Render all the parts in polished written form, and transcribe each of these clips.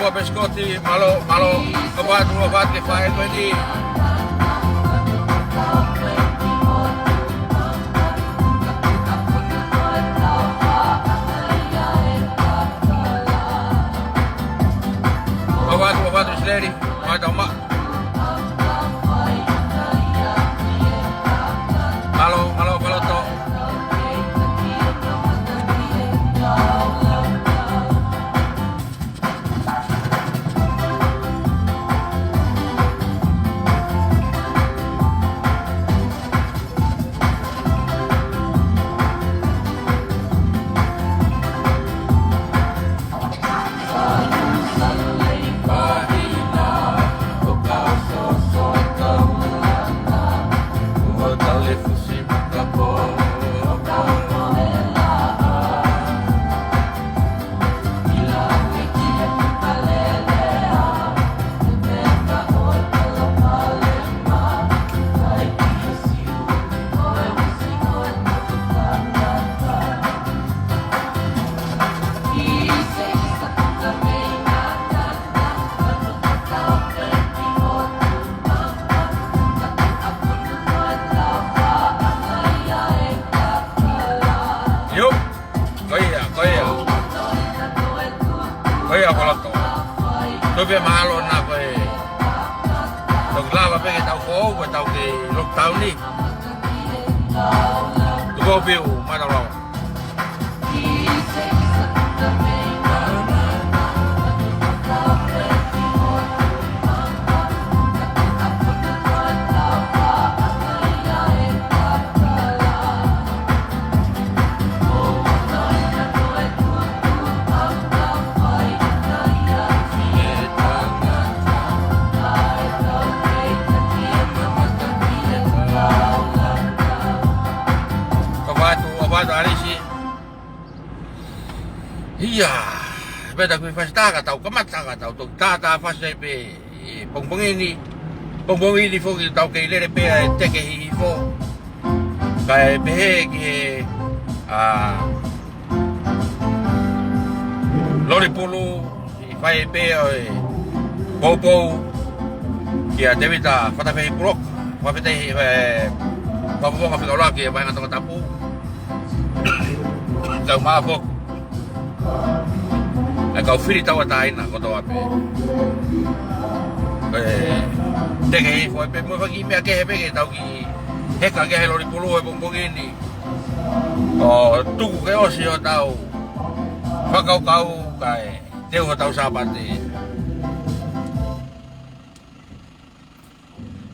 agua pescotti, malo obat che fai quindi obat isleri, ada mak. Malo to. Kaya kalau to, tapi malo na ko eh. Naglaba pa kita ko, tao ke lockdown ni. Tugo view, madalaw. Hari sih, iya, beda kui fas taga tau kamat taga tau tu tata fas pe pongbong ini fo tau ke lere pe te ke hi fo kai pe ke lori pulu fai pe popo ya devita fata pe prok fa pe pa po ka figura ke ba ngatong tapu kau mabok, kau free tahu tak enak kau tahu apa? Dek, kau mau pergi pergi tahu ki, heka ke lori puluh bongbong ini. Oh, tunggu kau sih tahu, kau kai, dia tahu sahabat ni.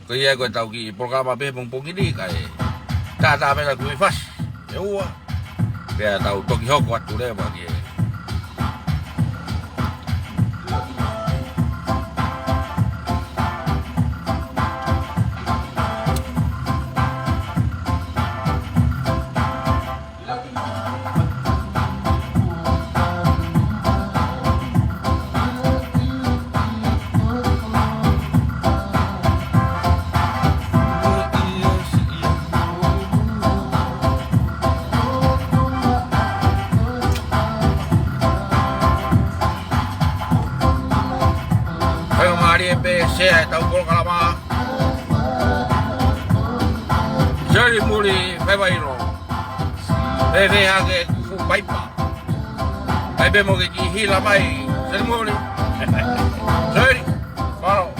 Kau ya kau tahu ki program apa bongbong ini kai, tak apa gue fast, ya Kaya tahu toki hoko at tulay bagi. Saya tahu kalau kalama jadi muli bebairo bebe hage fu paipa bebe mo ke hila mai jadi muli jadi paro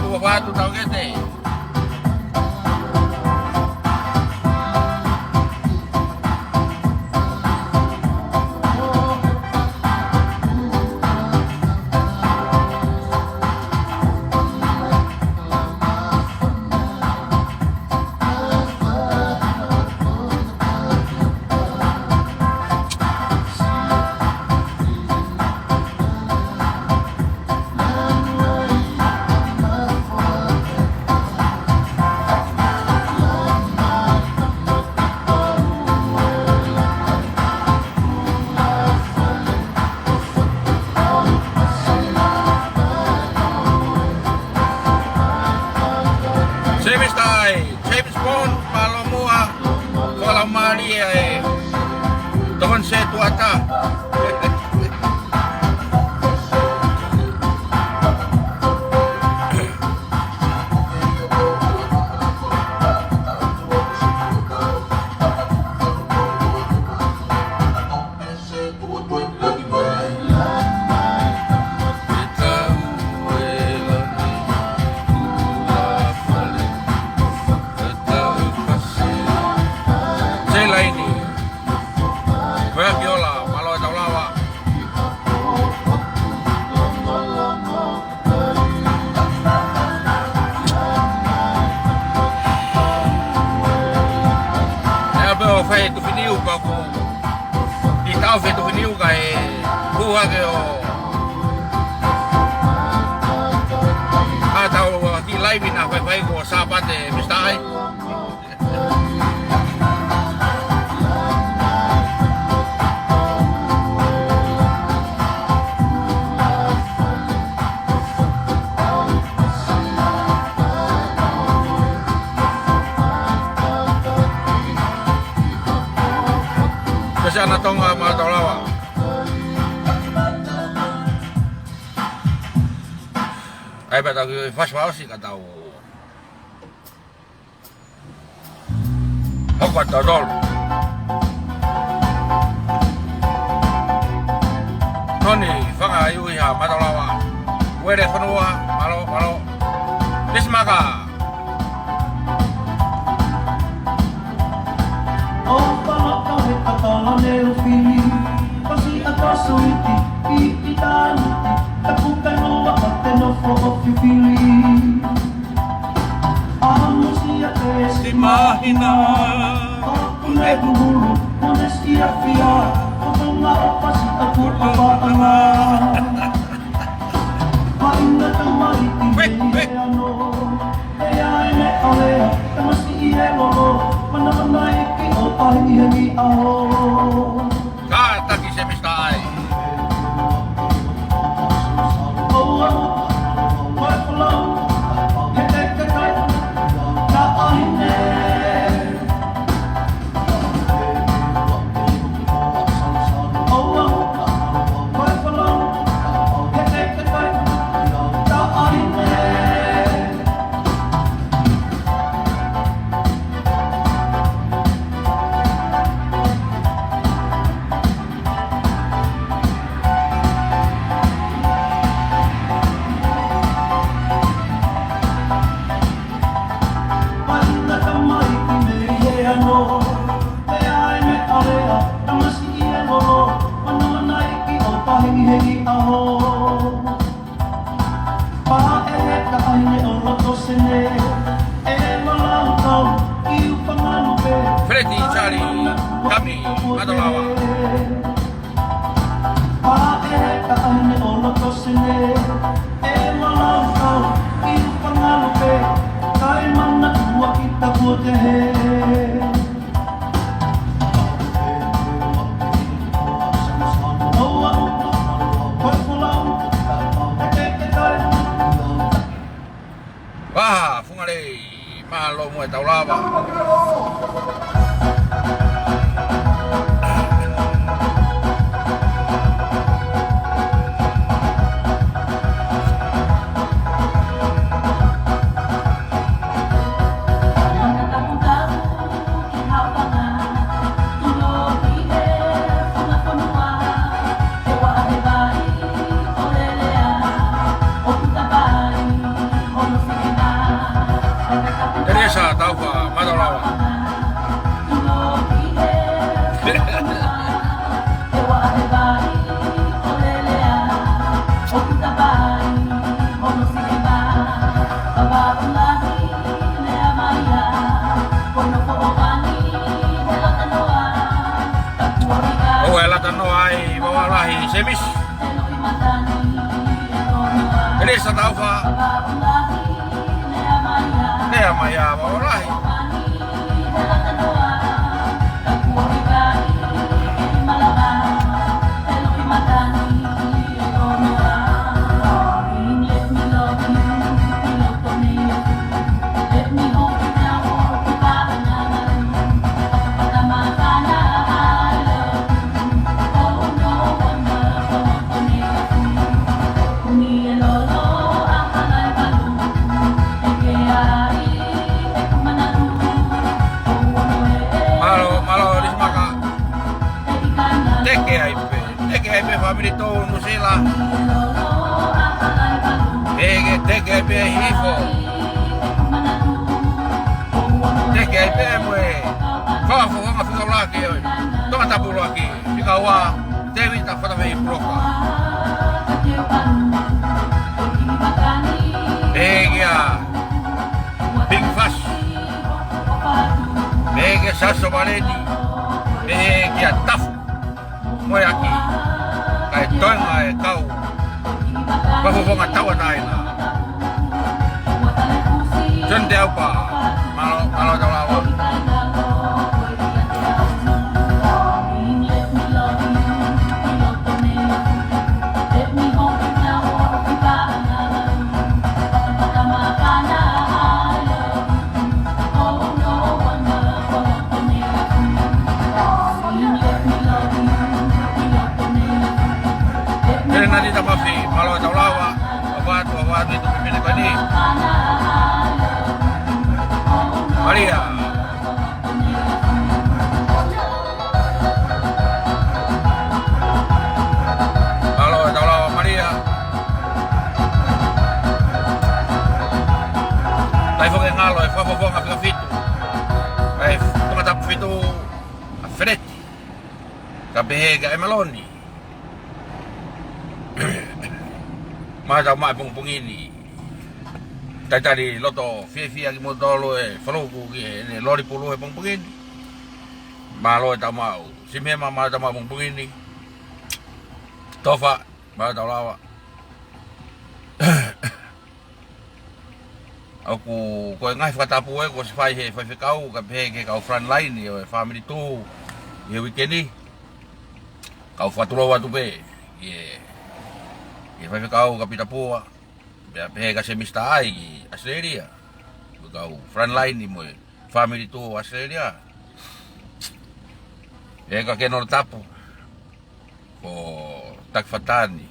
Wabatu tahu gitu. tu finiu ka ko. Di tau fe tu finiu ka e buha ke o. Atau di live na pai ko sabate mistai. Kasi na tong mga tolawa. Ay ba tawag fast pause ka tao. Ako tadol. Noni fanga yu ya matolawa. Wede fanua malo. Bismaka. Katala nero fili, pasi acaso iti tanuti, tapukan no wakate no fo of you fili. Amo siya kesi mahina, kune guru, mones iya fia, kotonga opasi aku papaanga. Maingat ang maiti, ano, kaya ene alea, tamasi iye lolo, manamanay ki o pahingi aho. Kata kisah mistai. Freddy cari kami matolawa. Wah, fungale malo mo tolawa. Teresa tahu apa matolawa. Oh, elatan noai bawa lahi semis. Teresa tahu apa. Nea maya bawalah. TGP family to Nusila. TGP hifo. TGP mwe. Fafo nga fika laki oi. Tonga tabu laki. Fika wa Dewi ta fata vei proka. Egia. Big Fash. Mega Sasso Valeni. kia taf moi aki kai toinga e kau wafawonga tawa taina Jonte apa malo taulawa nanti tak mafi malo taulawa awat itu pimpinan kau ni Maria malo taulawa Maria lai foke ngalo e fafofong afika fitu ai tongatap fitu afreti kabehega e maloni Mata mai pung ini. Tadi loto fia ki modolo e faloku ki ne lori pulu e pung ini. Malo ta mau. Sime mama ta mau pung ini. Tofa ba ta lawa. Aku ko ngai fata pu e ko fai he fai kau ka pe ke kau front line e family tu. Ye weekend ni. Kau fatulo wa tu pe. Ye vai kau kapita pua pega semista ai Australia kau front line ni mo family tu Australia ka kenor tapo ko takfatani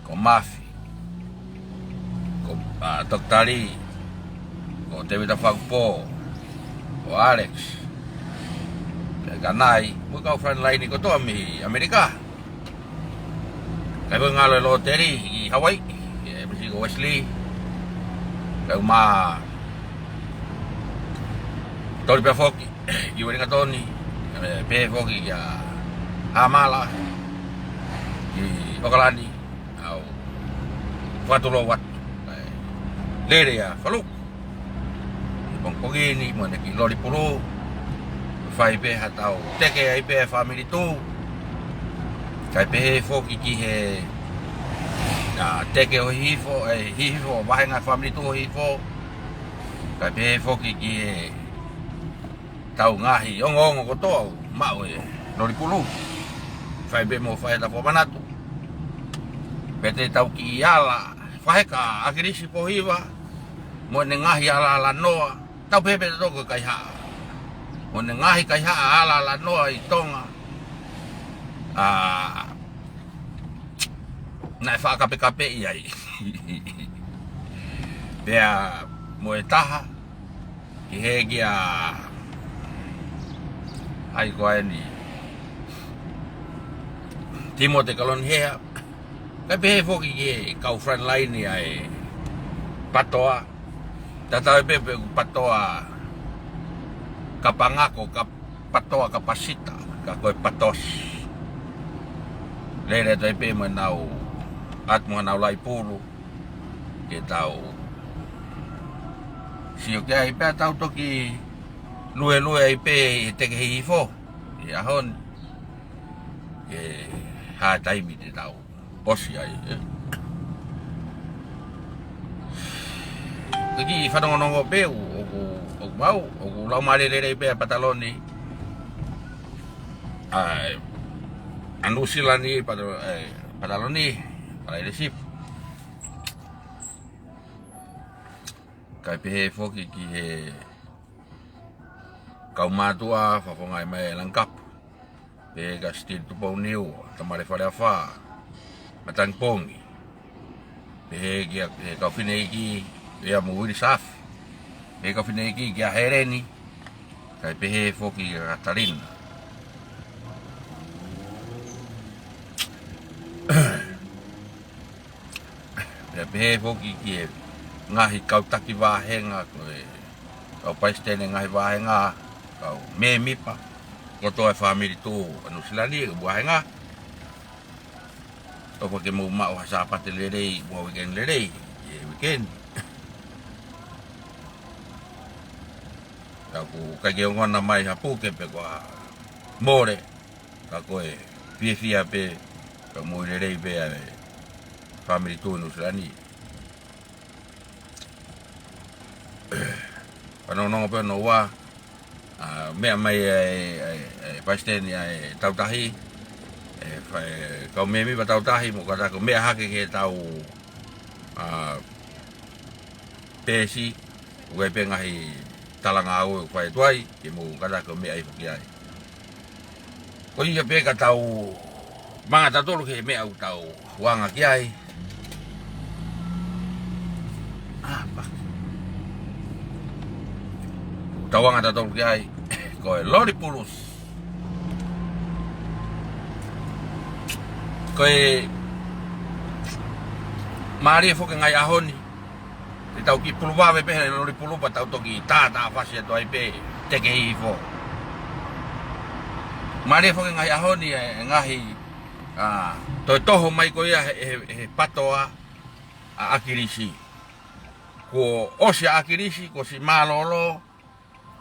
ko mafi ko doktari ko tevita fagpo ko Alex ganai mo kau front line ni ko to mi Amerika Kaya ngalo loteri di Hawaii, ya mesti ke Wesley. Kaya toli pe foki, iwari nga toni, pe foki ya Amala, di Okalani, au Fatulowat, lere ya faluk, pongpongini, mo neki lori pulu, fai pe hatau teke ai pe family tu. Kai pe foki ki he teke o hifo wahenga family tu hifo kai pe foki ki he tau ngahi ongong ko to mau e lori pulu fai be mo fai ta fo manatu pete tau ki ala fai ka agrisi po hiwa mo ne ngahi ala la noa tau pe pe to ko kai ha mo ne ngahi kai ha ala la noa i tonga na fa kape ai bea mo taha ki hegia ai ko ni Timote kalon hea kape foki ke kau front line ni ai patoa tata pe patoa kapangako patoa kapasita ka ko patos lele tai pe manau at mo nau lai pulu ke tau si o kai pe tau toki lue ai pe te ke hifo ya hon ke ha tai mi te tau osi ai Jadi whanongonongo pe o mau o lau marere pe pataloni anusilani pataloni para resip kai pe foki ki he kau matua fa fongai mai lengkap pe gastin tu pau niu tamare fare fa matang pongi pe ki kau fineki ya muri saf pe kau fineki ki hereni kai pe foki Katalin pe foki ki ngahi kau taki wahenga kau paistene ngahi wahenga kau memipa ko to family tu anu silani wahenga to ko ke mo ma wa sa patelere mo weekend lere weekend aku kage ngona mai hapu ke pe ko more ka koe pia pe ka mo le rei pe ave family tonu slani no pe no wa me mai pasteni tau tahi ka me mi tau tahi mo ka ko me ha ke tau pesi ue pe ngahi talanga au fai tuai ke mo ka ko me ai fuki ai ko ia pe ka tau manga tatolo ke me au tau wanga ki ai tawang ada tol kiai koe lori pulus koe mari fo ke ngai ahoni te tau ki puluwa be pe lori puluwa tau toki ta fasi to ai pe te ke ifo mari fo ke ngai ahoni ngahi to toho mai ko ia he patoa akirisi ko osia akirisi ko si malolo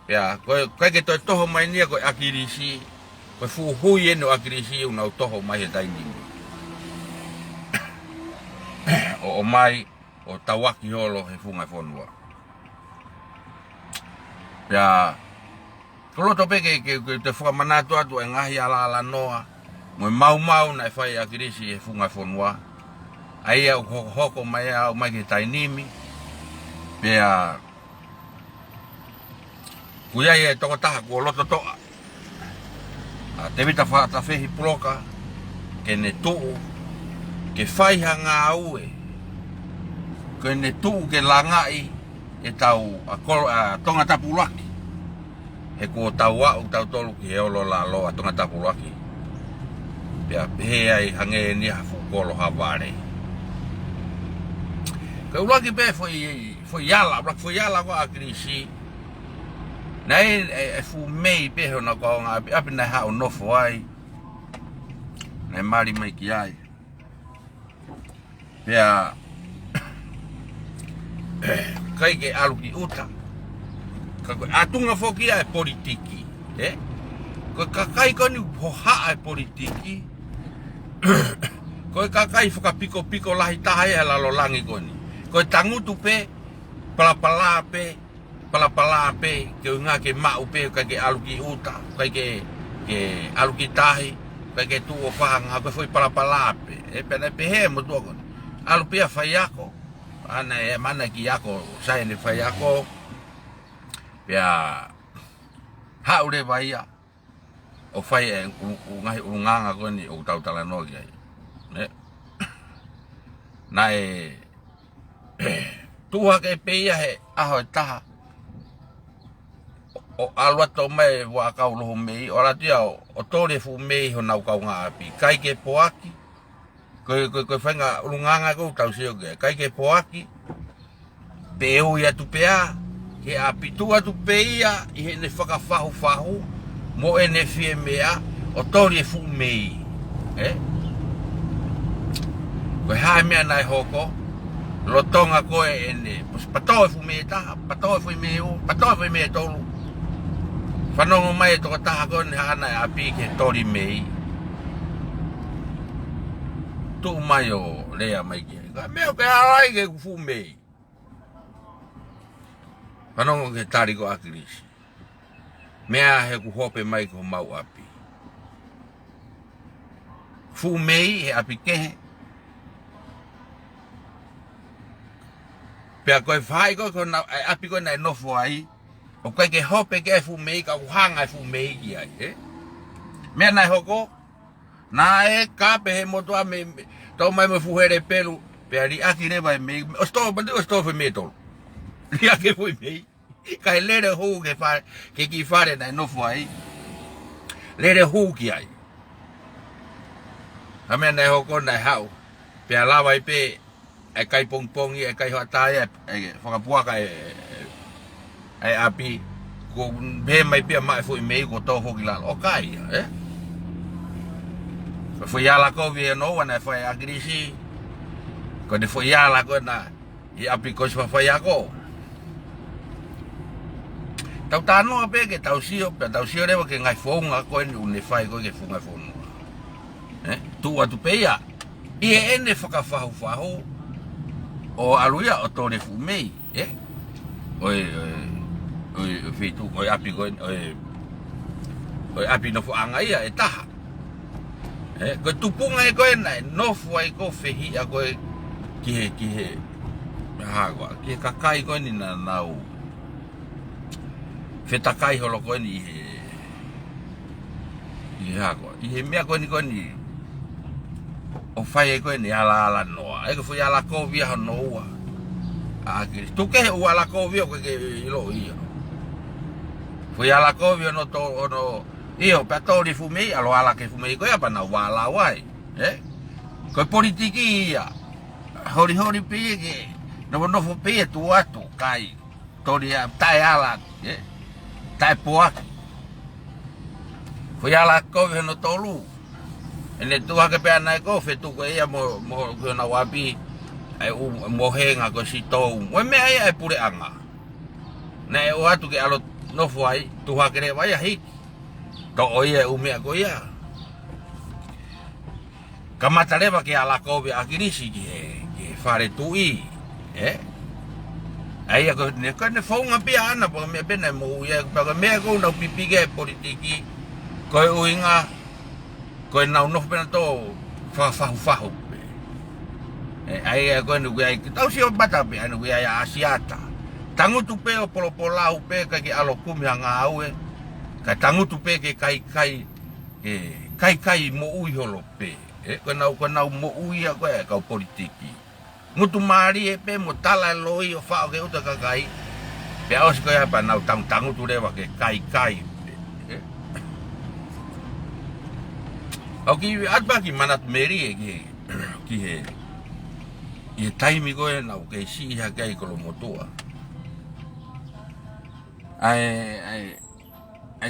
ya koe ke toi toho mai nia koe akirisi koe fuhui no akirisi una toho mai he taini o mai o tawaki holo he funga fonua ya kolo tope ke te fuga manatu atu e ngahi ala noa mo mau na fai akirisi he funga fonua ai au hoko mai au mai ke tainimi ya kuia e toko taha ko loto toa te vita fa ta fehi ploka ke ne tuu ke fai hanga aue ke ne tuu ke langai e tau tonga tapulaki he ko tau au tau tolu ki he olo la loa tonga tapulaki pia he ai hange ni hafu kolo havare ke ulaki pe foi yala ko akrisi nei fu mei pe ho na ko nga api na ha no foi nei mari mai ki ai ya kai ke alu ki uta atunga foki ai politiki ko kai ko ni ho ha ai politiki ko kai foka piko lahi taha e la lo langi ko ni ko tangutu pe pala pe ke nga ke mau pe ke aluki uta ke aluki tahi ke tu o fanga ko foi pala pe e pena pe he mo to alupia faiako ana e mana ki yako sai ni faiako ya ha ure baia o fai e ngai nganga ko ni o tau tala no ki ne na e tua ke pe he aho taha o alwa to mai wa ka lo mei ora tia o tore fu mei ho nau ka nga api kai ke poaki ko fenga lunganga ko tau sio ke kai ke poaki peu ya tu pea ke api tu atu peia i ne faka fahu mo ene fiemea o tore fu mei ko ha me nai hoko lo tonga ko ene pato fu mei ta pato fu mei tolu whanongo mai toko taha ko ni hana api ke tori mei tu mai o lea mai ki meo ke harai ke kufu mei whanongo ke tari ko akirisi mea he ku hope mai ko mau api fu mei he api kehe pea koe whai ko api ko nai nofo ai o kai ke hope ke fu mei ka hanga fu mei ki ai me nai hoko na e ka pe he moto a me to mai me fu here pelu pe ali aki ne vai me o sto fe meto li aki fu mei ka lere hu ke fa ke ki fare na no fu ai lere hu ki ai a me nai hoko nai hau pe ala vai pe e kai pong e kai hata e fa pua ka ai api ko be mai pia mai foi mei ko to ho gila o kai foi ala ko vi no na foi agrisi ko de foi ala ko na i api ko foi ako Tau tano ape ke tau sio lewa ke ngai fonga ko ni une fai ko ke funga fono. Tu atu peia. Ie ene whakafahu o aluia o tōre fumei, oi fitu oi api ko oi api no fuanga ia e taha. Ko tupunga e ko nai no fuai ko fehi a ko ki ha ko ki kakai ko ni na nau. Fetakai holo ko ni ha ko. I mea ko ni o fai ko ni ala noa. Ko foi ala ko via noa. Aki tu ke o ala ko via ko ke ilo ia. Foi ala ko via no to no io per tori fumei alo ala ke fumei ko ya pa na wala wai. Ko politiki ia. Hori pe ke no fo pe tu atu kai. Tori tai ala, tai poa. Foi ala ko via no tolu. Ene tua ke pe ana ko fe tu ko ia mo ko na wapi ai mo henga ko si to mo me ai pure anga na o atu ke alo no foi tu ha kere vai hi to oie me ko ia kamata leva ke ala ko be akirisi ke fare tui ai ko ne fonga pe ana po me bene mo ia pa me ko no pipi ke politiki ko uinga ko na no pe to fa ai ko nu ai tau si o bata pe anu ai asiata tangu tu pe o polopola u pe ka ki alo kumi anga au ka tangu tu pe ke kai mo ui holo pe ko na mo ui a ko ka politiki mutu mari e pe mo tala loi o fa ke uta ka kai pe os ko ya pa na tangu tu le wa ke kai Oki atba ki manat meri ki he I taimi ko e nau ke si ha kai ko motua ai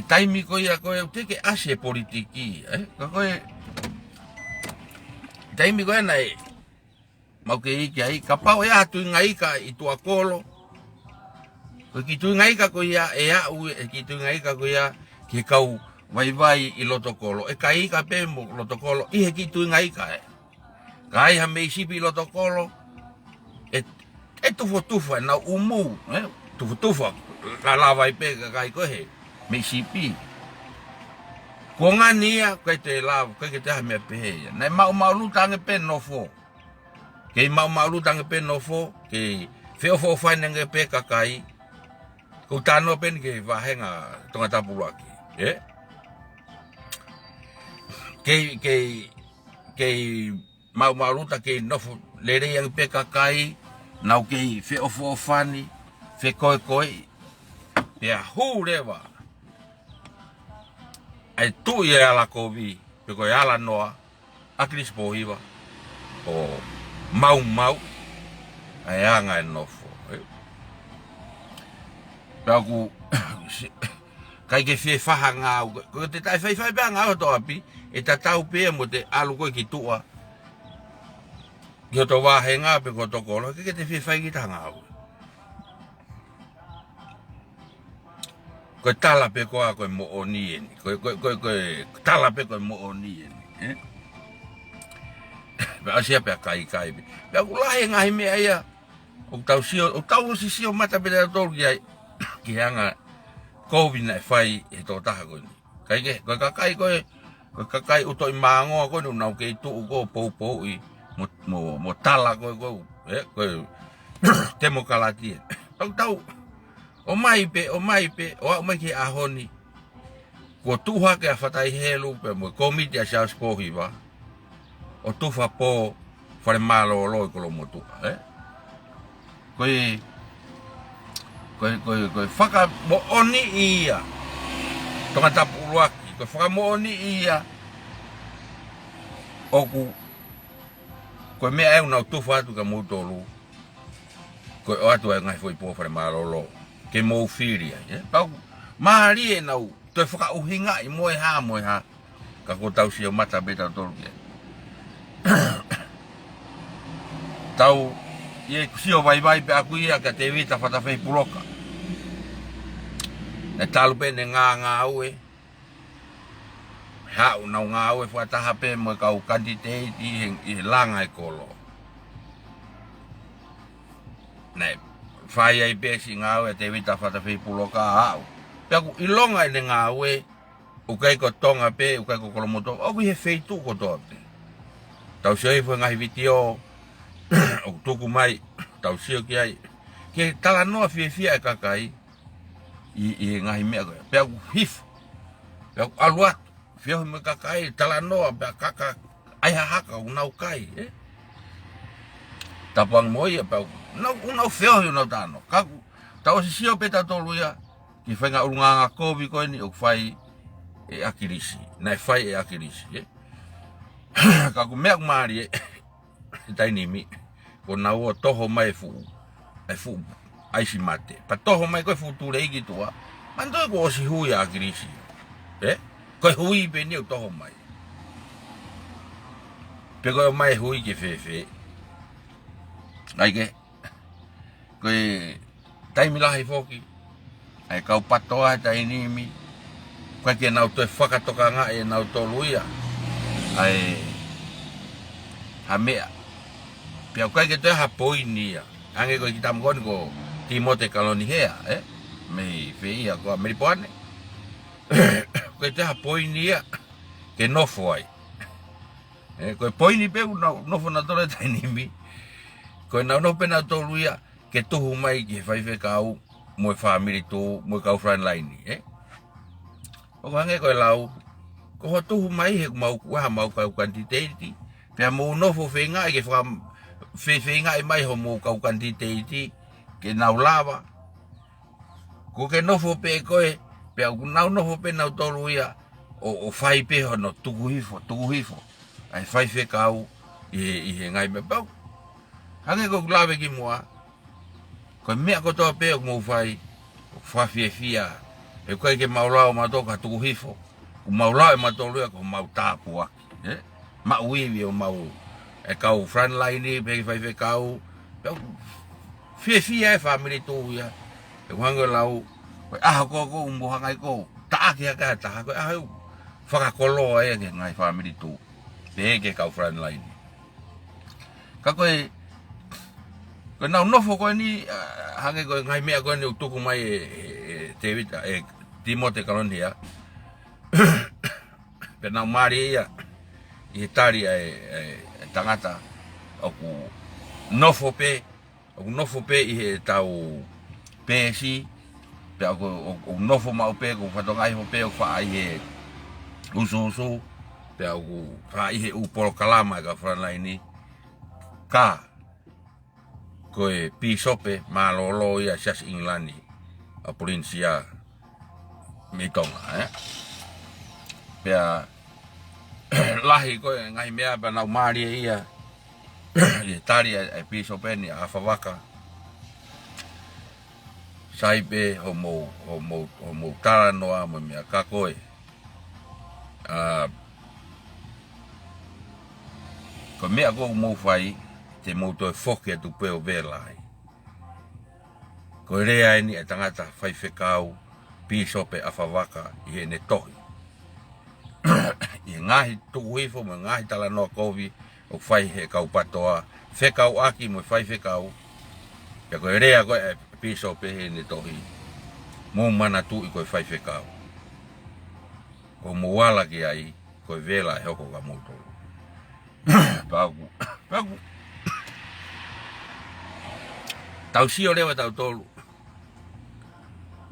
taimi ko ia ko te ke ase politiki ko taimi ko nai mau ke iki ai kapau ya tu ngai ka I tu akolo ko ki tu ngai ka ko ia u ki tu ngai ka ko ia ki kau vai I lotokolo kai ka pe mo lotokolo I he ki tu ngai ka kai ha me sipi lotokolo tufa na umu tufa la vai pe kai ko he me sipi ko ngania ko te la ko te ha me pe na mau lu tang pe no fo ke mau lu tang pe no fo ke feo fo fa nge pe kai ko tano pen ke va henga tonga tapulu aki ke mau luta ke no lere yang pe kai nau ke fe ofo fani fe koi pe hu lewa ai tu ia la kovi pe ko ala noa akris poiva o mau ai anga no fo Aku kai ke fe fahanga ko te tai fai banga o to api e ta tau pe mo te alu ko ki tua yo to wa henga pe ko to ko ke te fe fai ki tanga ko tala pe ko mo oni ko tala pe ko mo oni ba sia pe kai pe ku la henga me aya o tau si mata pe to ki hanga Covid na fai e to taha ko ni. Ko kakai uto I mango ko no na ke tu ko po I mo tala ko temo kalati. Tau o mai pe o mai ke ahoni. Ko tuha ke fatai helu pe mo komiti a sha spo hiva. O tufa po fare malo lo ko lo motu ko faka mo oni ia tonga tapuluaki ko faka mo oni ia oku ko me ai una tufa tu ka mo tolu ko atu ngai foi po fare malo ke mo firia pa mari na to faka uhinga I mo ha ka ko tau si mata beta tolu tau ye sio vai pe aku ia ka te vita fata fei puloka Na talu pe ne ngā ue. Hau nau ngā ue whataha pe mo kau kandidate i langa i kolo. Nei, whai ai pe si ngā ue te wita whatawhi pulo ka hau. Pea ku ilonga i ne ngā ue, ukai ko tonga pe, ukai ko kolomoto, o he feitu ko toa pe. Tau sioi fwe ngahi vitio, o tuku mai, tau sio ki ai. Ke tala noa fia e kakai, i ngahi mea koe. Pea ku hifu, pea ku aluatu, fia me kakai, tala noa, pea kaka, ai hahaka, unau kai, Tapang moia, pea ku, unau feo hi unau tano. Kaku, tau si sio pe tau ia, ki whainga urunganga kovi koe ni, o whai e akirisi, nai whai e akirisi, Kaku mea kumari tainimi, ko nau o toho mai fu aisi mate. Pa toho mai koe fu ture iki tua, mandoi ko osi hui a akirisi, koe hui pe ni o toho mai. Pe koe mai hui ke fefe, aike, koe taimi lahi foki, ai kau patoa tainimi, koe ke nau toe whakatoka ngā e nau toluia, ai hamea pia kai ke te ha poinia ange ko kita mgon ko Timote kaloni hea me feia ko ameripane ko te ha poinia ke no foi ko poini pe no fona tore tainimi ko no pena toluia ke tu mai ke fai fe kau mo family tu mo kau friend line o ange ko lau ko tu mai he mau kau quantity pia mo no fo fenga ke from fenga mai ho mo kau quantity ke nau lava ko ke no fo pe ko pia nau no fo pe nau toluia o fai pe ho no tuku hifo ai fai fe kau i he ngai me pau hange ko lave ki moa ko me ko to pe mo fai fa fia e ko ke maulao ma to ka tuku hifo o maulao e matolua ko mau tāpua, ma uiwi o mau e kau front line ni pe fai fe kau fia e family tu ya e wanga lau ko umbo hangai ko taaki ka ta ko whakakolo e ngai family tu pe ke kau front line ka koe ko nau nofo ko ni hangai ko ngai mea ko ni tuku mai te vita Timote kaloni ya pena mari ia i tari tangata aku nofo pe i he tau pesi pe aku nofo mau pe ko fatongai ho pe fa ai he usu pe aku fa i he upolo kalama ka frana ini ka koe pisope malolo ia sias inglani a provincia mitonga pea lahi koe ngai mea pa nau mari ia i tari ai piso peni a whawaka saipe homo tara noa mo mea ka koe ko mea ko mo fai te mo toi foke tu peo velai ko rea ni e tangata fai whekau piso pe a whawaka i he ne tohi i ngahi tuku hifo mo ngahi tala noa kovi o fai he kau patoa whekau aki mo fai whekau ya koe rea koe e piso pe he ne tohi mo mana tu i koe fai whekau ko mo wala ki ai koe vela e hoko ka moto paku tau sio lewa tau tolu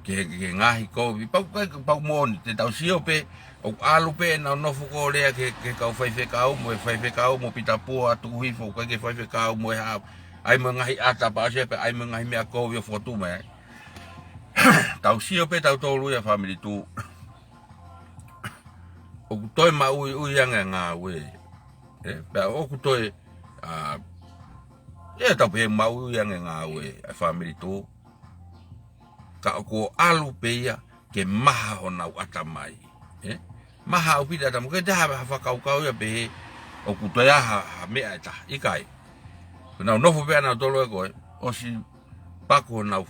ke ngahi kovi pau moni te tau sio pe o alu pe na no fuko lea ke kau fai whekau mo pita pua tuku hifo ke fai whekau mo ha ai mo ngahi ata pa se pe ai mo ngahi mea kovi o fotu me tau sio pe tau tolu ya family tu o toi ma ui anga nga we pe o toi tau pe ma ui anga nga we family tu ka ko alu pe ya ke maha ona ata mai maha o pita tamu ke ta ha kau ya be o ku toi ha me ata ikai na no fo pe na tolo ko o si paku na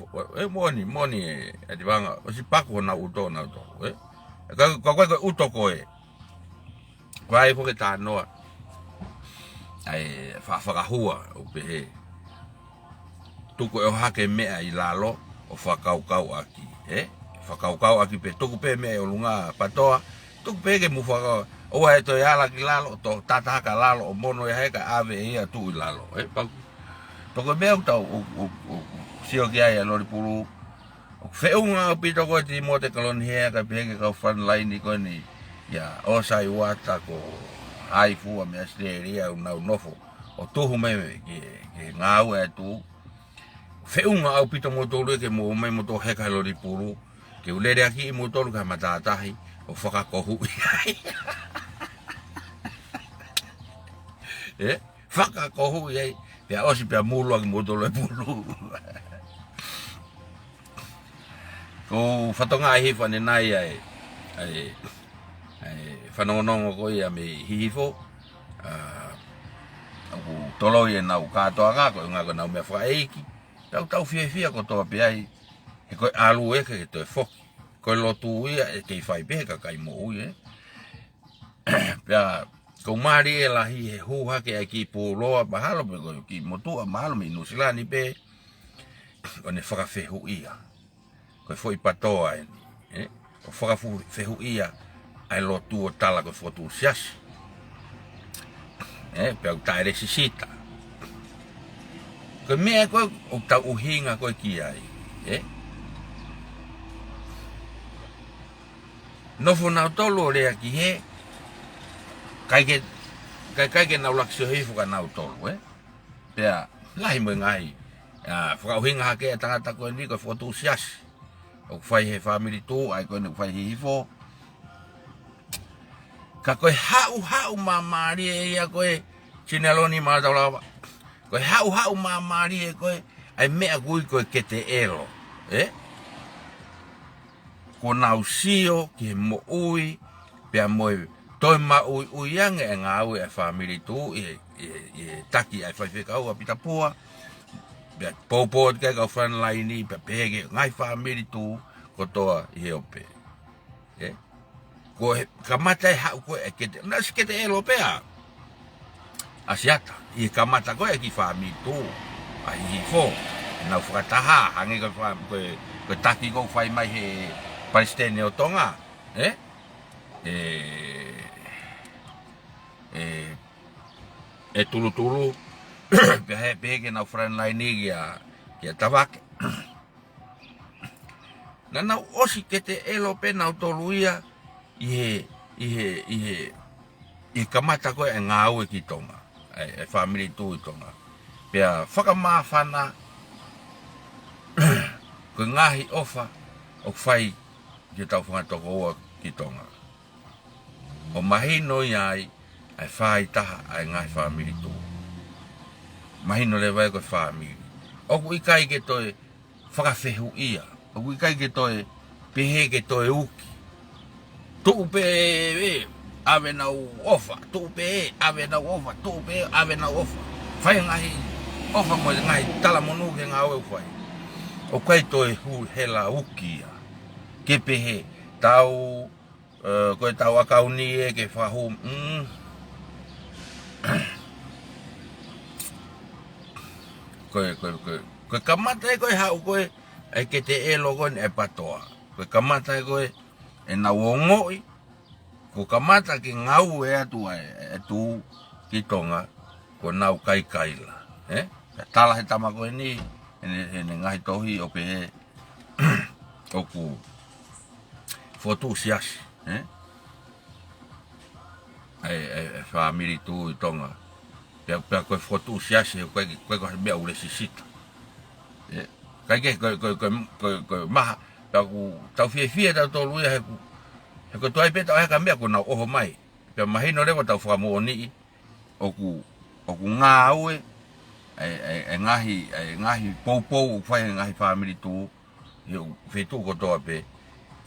moni e di banga o si paku na uto ko uto ko e vai fo ke ta no ai fa hua o pe tuku e hake mea i lalo o whakaukau aki whakaukau aki pe tuku pe mea o lunga patoa tuku pe ke mu whakau o e to ala ki lalo to tataka lalo o mono e heka ave ia tu i lalo toko mea utau sio ki ai alori pulu o whiunga o pito koe ti mo te kaloni hea ka peke kau whanlaini koe ni ia o sai wata ko ai fua mea steria o nau nofo o tuhu meme ke ngau e tu whiunga au pito mo tolu ke mo me mo to heka alori pulu ke ulere aki i mo tolu ka matatahi o whakakohu i ai whakakohu i ai pia osi pia mulu aki mo tolu e pulu ko whatonga ai hifane nai ai whanongonongo ko ia me hihifo aku tolo i e nau katoa ngako ngako nau mea whaeiki tau fia ko toa pe ai e koe alu eke ke toe foki koe lotu ia e kei whai pehe ka kai mo ui pia kou mari e lahi he huhake ai ki pūloa mahalo pe koe ki motua mahalo me inusilani pe o ne whakawhehu ia koe foi patoa e o whakawhehu ia ai lotu o tala koe whotu siasi pia u taere sisita koe mea koe o tau uhinga koe ki ai nofo nau tolu o rea ki he kai ke nau laksio hifu ka nau tolu pia lahi mo ngai whakauhinga hake e tangata koe ni koe whotu siasi o whai he family tu ai koe ni whai hifo ka koe hau mamari e ia koe sineloni mātaulawa koe hau mamari e koe ai mea kui koe ke te elo ko nau sio ki mo ui pia moe toi ma ui ange e ngā ui e family tu e taki ai whai whekau a pita pua pia popo ke kau whanlaini pia pege ngai family tu ko toa i he ope ko kamata e hau koe e kete nasi kete elo pea asiata i kamata koe e ki family tu ai hifo nau whakataha hange koe taki kou whai mai he Palestine o tonga tulu pe ke na friendline ki a tawake na nau osi ke te elo pe nau toluia i kamata koe e ngau e ki tonga e family tu i tonga pea whakamawhana ko ngahi ofa o whai ki tau whangatoko ua ki tonga o mahino i ai ai whai taha ai ngai family tu mahino le vai koe family oku ikai ke toe whakawhehu ia oku ikai ke toe pehe ke toe uki tuu pe ave nau ofa tuu pe ave nau ofa tuu pe ave nau ofa whai ngai ofa mo ngai tala monu ke ngā ue whai o kai toe hu hela uki ia ke pehe tau koe tau akauni e ke whahu koe kamata e koe hau koe e ke te elo koe e patoa koe kamata e koe e nau o ngoi ko kamata ke ngau e atu e tu ki tonga ko nau kai kaila tala he tama koe ni ene ngahi tohi o pehe oku fotu siasi family tu i tonga pia koe fotu siasi koe mea ule sisita kai ke koe maha tau fie tau tolu ia he koe tuai pe tau heka mea ko nau oho mai pia mahino rewa tau whakamu o nii oku ngā aue e ngahi pou whai ngahi family tu whetu ko toa pe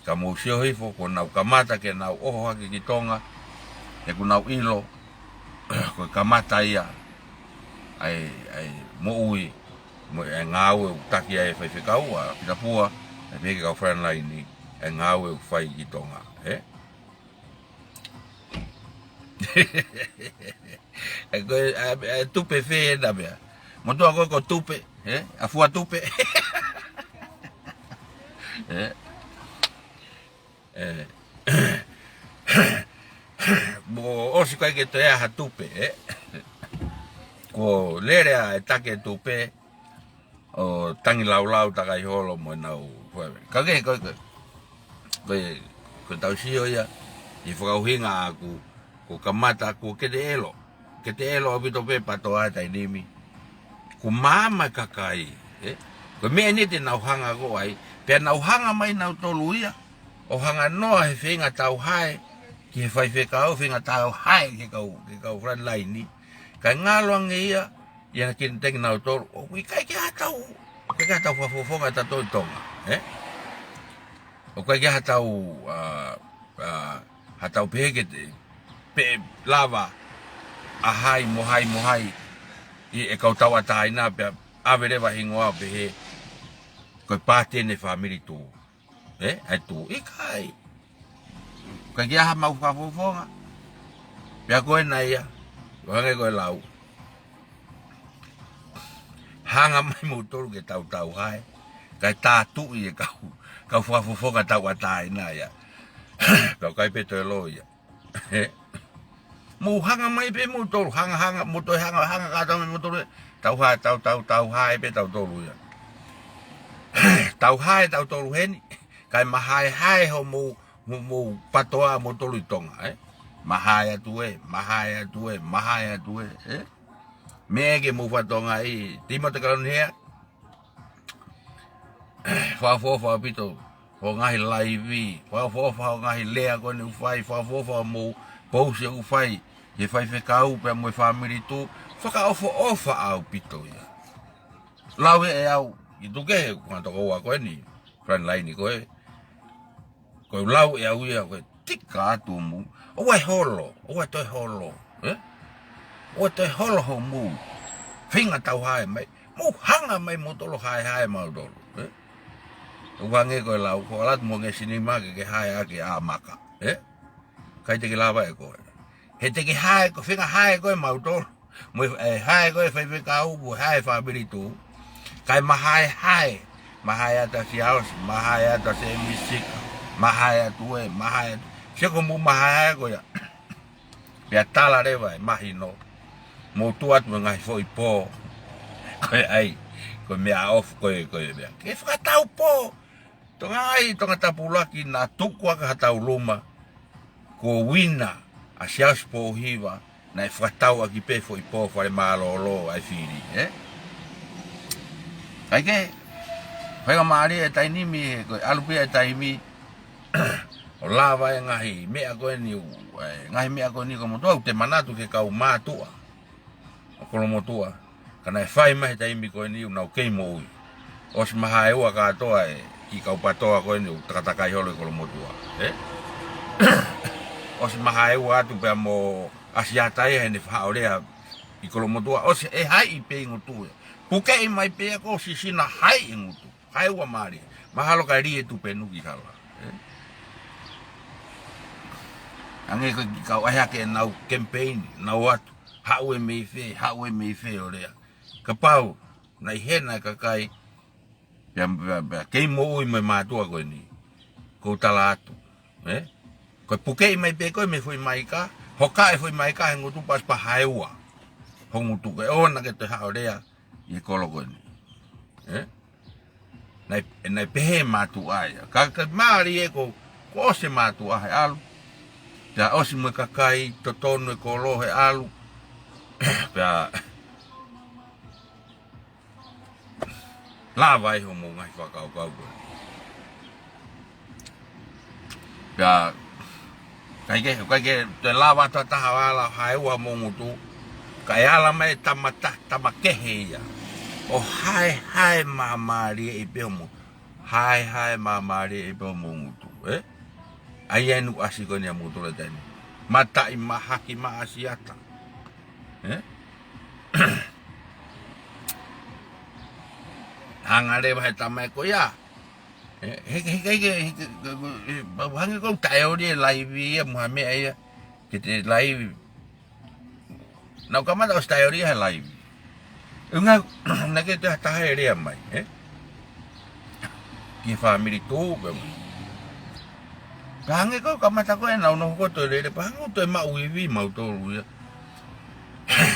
ka mo sio hifo ko nau kamata ke nau oho haki ki tonga e ku nau ilo ko kamata ia ai mo ui mo e ngau e taki e fai kau a pina pua e me kau friend line ni e ngau e fai ki tonga e ko tupe fe da bea mo to ko tupe a fua tupe mo osi kai ke te ha tupe ko lere a take tupe o tangi lau takai holo mo nau ka ke ko tau si o ya i fo hinga aku ko kamata ko ke te elo bito pe pato ata nimi ku mama kakai ko me ni te nau hanga ko ai pe nau hanga mai nau toluia o hanga no he finga tau hai ki fai fe kau finga tau hai ke kau fran lai ni ka ngalo ngia ya kin teng nau tol o wi kai ke tau fo ka tau tonga o kai ke tau hatau pe lava a hai mo hai e kau tau atai na pe avere va hingoa pe he ko parte ne family tu ai tu i kai ka ha mau fa fofonga pe ko na ia wa ko lau hanga mai motor ke tau hai ka ta tu i kau fa fofonga tau atai na ia ka kai pe te lo ia mu hanga mai pe motor hanga motor hanga ka tau motor tau hai pe tau tolu ya tau hai tau tolu hen kai mahai ho mu patoa mo tolu tonga mahai tu mege mu fatonga i timo te kalon hea fa pito ho ngai live fa ngai lea ko ni fai fa mo pause u fai e fai fe kau pe mo family tu fa ka ofa au pito ya lawe e au i tu ke quanto ko wa ko ni friend line ko ko lau e au ya ko tika tu mu o wa holo o to holo ho mu finga tau hai mai mu hanga mai mo tolo hai mau do ubange ko lau ko lat mo nge sinima ke hai ake a maka kai te ke lava e ko he te ke hai ko finga hai ko mau do mo hai ko fai fe kau bu hai family tu kai mahai ata siaos mahai ata se misik mahai se ko mu mahai ko ya ya tala re vai mahino mo tuat mo ngai foi po ko ai ko me off ko ya ke fa tau po tonga tapula ki na tukwa ka tau luma ko wina a siaos po hiva na fa tau aki pe foi po fa malo ai fili ai ke fai mari e tai ni mi ko alupi e tai mi o lava e ngahi me a ko ni ngahi me a ko ni ko mo te manatu ke kau matua o ko mo tua kana fai mai tai mi ko ni una ke mo os mahai wa ka to ki kau patoa ko ni taka holo ko mo tua os mahai wa tu pe mo asiata e ni fa ole i ko mo tua os e hai pe ngotu puke i mai pe ko sisina hai ngutu hai wa mari mahalo ka ri tu penu ki kala ange ko ka wa ke na campaign na wat hawe me fe ole ka pau na hena ka kai ke mo i mai matua ko ni ko talatu ko puke i mai pe ko me foi mai ka hoka e foi mai ka ngutu pas pa haiwa hongutu ke ona ke te ha ole i kologoni nai pehe matu ai ka mari e ko se matu ai alu ta osi mo kakai totono e kolo he alu pa la vai ho mo ngai fa kau ya kai ke te lava ta hala hai wa mo ngutu kai ala mai tamakehe ya o hai mamari e pemo hai mamari e pemo mutu ayenu asikoni mutu le tani mata i mahaki ma asiata angare vai tamai ko ya he hangi ko tayo di live ya muhame ya kita live na kama da tayo di live unga na ke ta tayo di mai ki family tu hangi ko kama ta ko na no ko to le pa hangi to ma wiwi mau to ya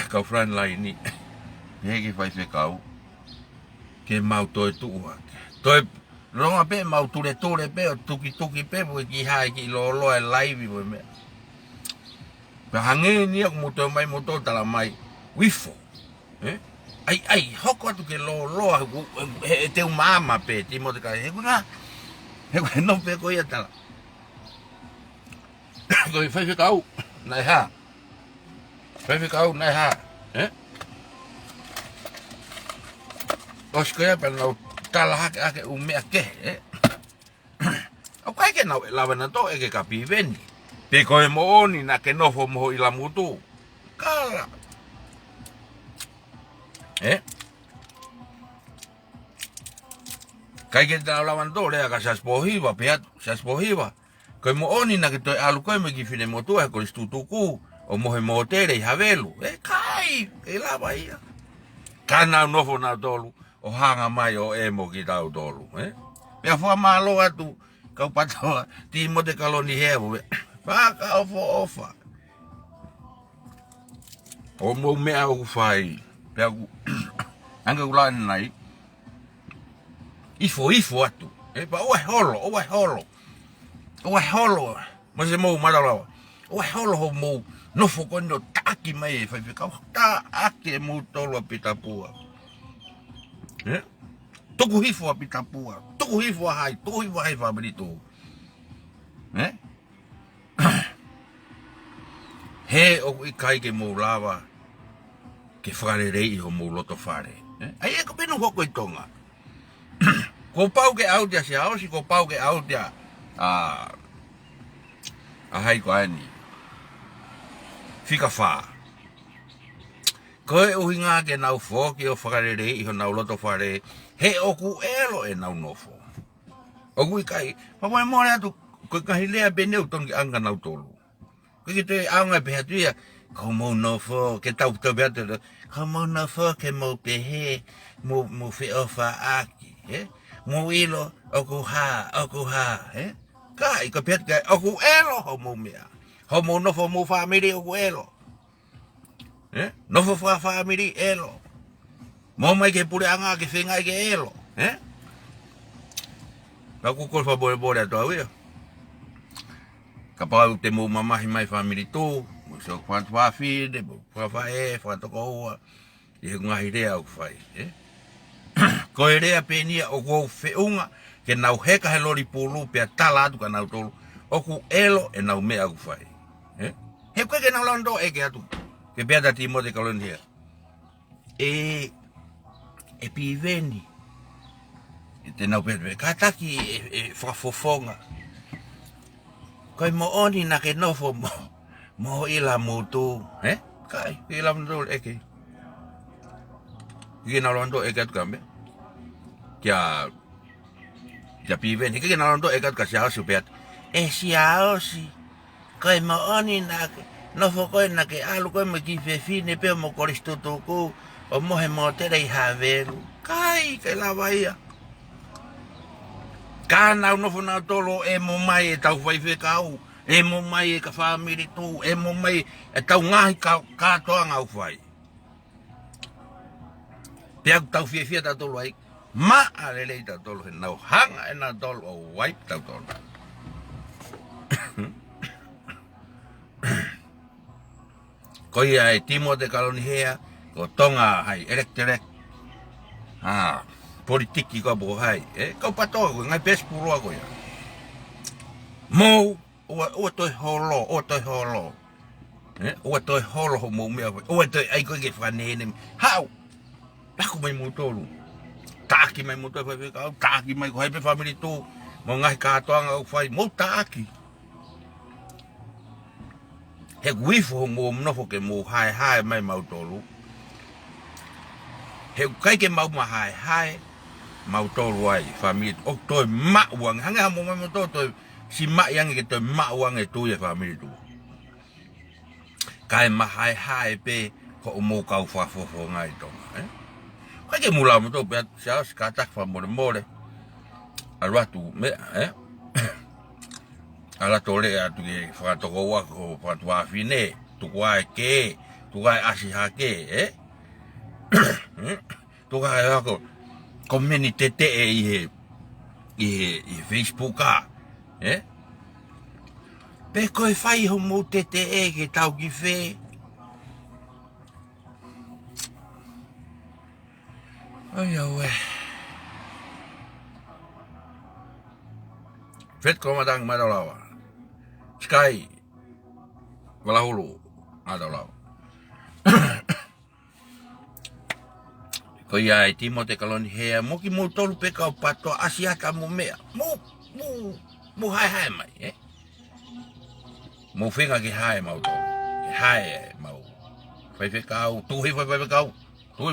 kau friend lain ni he ki fai se kau ke mau to tu to ronga pe mau ture pe tuki pe bo ki hai ki lo live bo me pa hange ni ak moto mai moto tala mai wifo ai hoko tu ke lo te mama pe ti mo ka he no pe ko ya tala ko fai fe kau nai ha os ko ya pa no tala hake ume ake o kai ke na lava na to e ke kapi veni te ko e mo oni na ke no fo mo ila mutu kala kai ke ta lava to le ka sa spohiva ko mo oni na ke to alu ko me ki fine motu e ko stutuku o mo he motere havelu kai e lava ia kana no fo na tolu o hanga mai o mo ki tau tolu pea fua malo atu kau patoa ti mo te kaloni hevu whaka ofa o mo mea o fai pea ku anga ulani nai ifo atu pa oe holo mo se mo maralawa oe holo ho mo no fo kondo taki mai fai kau ta ake mo tolu apitapua toku hifo a pitapua, toku hifo a hai family tu. He o ikai ke mo lava ke whakarerei ho mo loto whare. Ai e ko penu hoko i tonga. Ko pau ke au tia se aosi, ko pau ke au tia a hai ko ani. Fika wha. Koe uhinga ke nau whoki o whakarerei ho nau loto whare, he oku elo e nau nofo. Oku ikai, papai mōre atu, koe kahi lea beneu tongi anga nau tolu. Koe ki te aunga pe hatuia, ko mou nofo, ke tau tau beate, ko mou nofo ke mou pehe, mou whi ofa aki, mou ilo, oku ha, Kai, ko pehat kai, oku elo ho mou mea. Ho mou nofo mou whamiri oku elo. Nofo fa family elo. Mo mai ke pure anga ke whengai ke elo. Ka kukol fa bore ato au ia. Ka pau te mo mamahi mai family tu. Mo so kwantu whawhide, mo whawhae, whakatoko ua. I ngahi rea au whai. Ko e rea penia o kou whiunga ke nau heka he lori pulu pia tala atu ka nau tolu. Oku elo e nau mea au whai. He koe ke nau laundo e ke atu. Ke beata ti mo te kalon hea. E pi veni. E te nau pepe. Ka taki e whafofonga. Koe mo oni na ke nofo mo ila mutu. Kai, ila mutu eke. Ke nau laundo eke atu kambe. Kia pi veni. Ke nau laundo eke atu ka siaosi beata. E siaosi. Koe mo oni na ke. No fo koe na ke alu koe me ki fefine pe mo koristutuku o mohe mo tere I havelu. Kai, ke lawa ia. Ka nau no fo nau tolo e mo mai e tau whaife kau. E mo mai e ka whamiri tu. E mo mai e tau ngahi katoa ngau whai. Pea tau fia ta tolo ai. Ma alelei ta tolo he nau hanga e na tolo o waip tau tolo. Ko ia e timo te kaloni hea, ko tonga hai electorate, politiki ko bo hai, kau patoa ko ngai pespurua ko ia. Mo, o toi holo, ua toi holo ho mo mea, ua toi ai ko ke whanene, hau, aku mai mo tolu, taki mai mo tolu, taki mai ko hai pe family tu, mo ngai katoa ngau whai, mo taki. He wifo mo mnofo ke mo hai mai mau tolu. He kai ke mau ma hai. mau tolu ai family o toi ma uang hanga mo mo toi si ma yang ke toi ma uang e tu ya family tu kai ma hai pe ko mo kau fa fo ngai to ka ke mula mo to pe sia skata fa mo alwa tu me ala tole atu ke fa to ko wa ko fa tu afine tu wa ke tu wa asi ha ke tu ka ya ko community te i Facebook ka pe ko fai ho mo te ke tau ki fe ai we fet ko madang madalawa sky walahulu madalawa ko ya Timote kalon he mo ki mo tolu pe ka pato asiata mo me mo hai mai mo finga ki hai mau to hai mau fai fe kau tu hi fai kau tu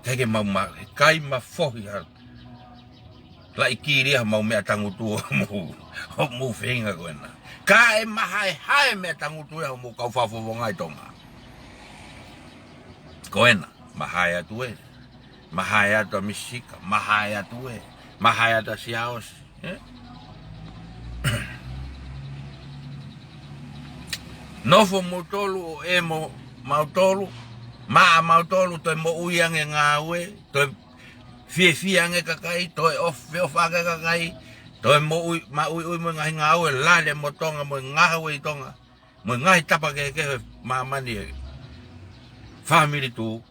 ke mau ma kai ma fo ya la ikiri mau me tangu tu mo finga ko na kai ma hai me tangu tu mo kau fa fo ngai tonga koena mahaya tu mahaya to misika mahaya tu mahaya to siaos nofo motolu emo mautolu mautolu to mo uyang ngawe to fiang kakai to of kakai to mo mo ngawe la le motonga mo ngawe tonga mo ngai tapa ke mama ni family tu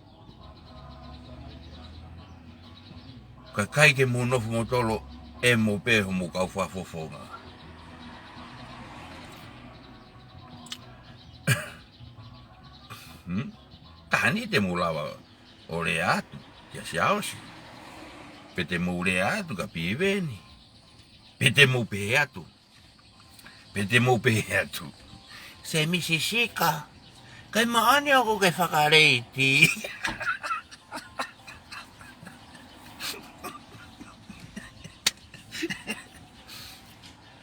kakai ke mo nofo motolo emo pe mo kau fa fofonga tani te mulawa ole atu ya siaos pete mule atu ka piveni pete mo pe atu se mi sisika kai maani ako kay whakareiti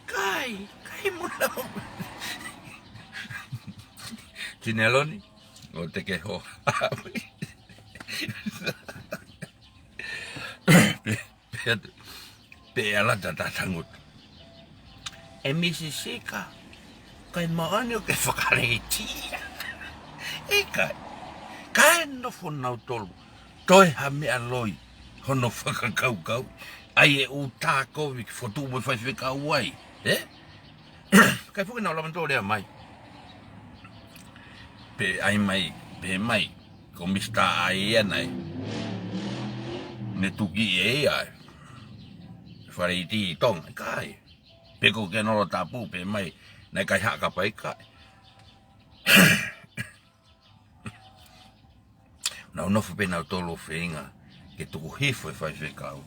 kai mula Chineloni o te keho pe ala tatatangut misisika kai maani ako kay whakareiti kai no fonau tolu toi ha me aloi hono whakakau ai uta ko vi fotu mo fai ka wai kai fu na laman tole mai pe mai ko mista ai nai ne tuki ai fare ti tong kai pe ko ke no lo tapu pe mai na kai ha ka pai kai no fu pena tolo feinga ke tu hifo fai fe kau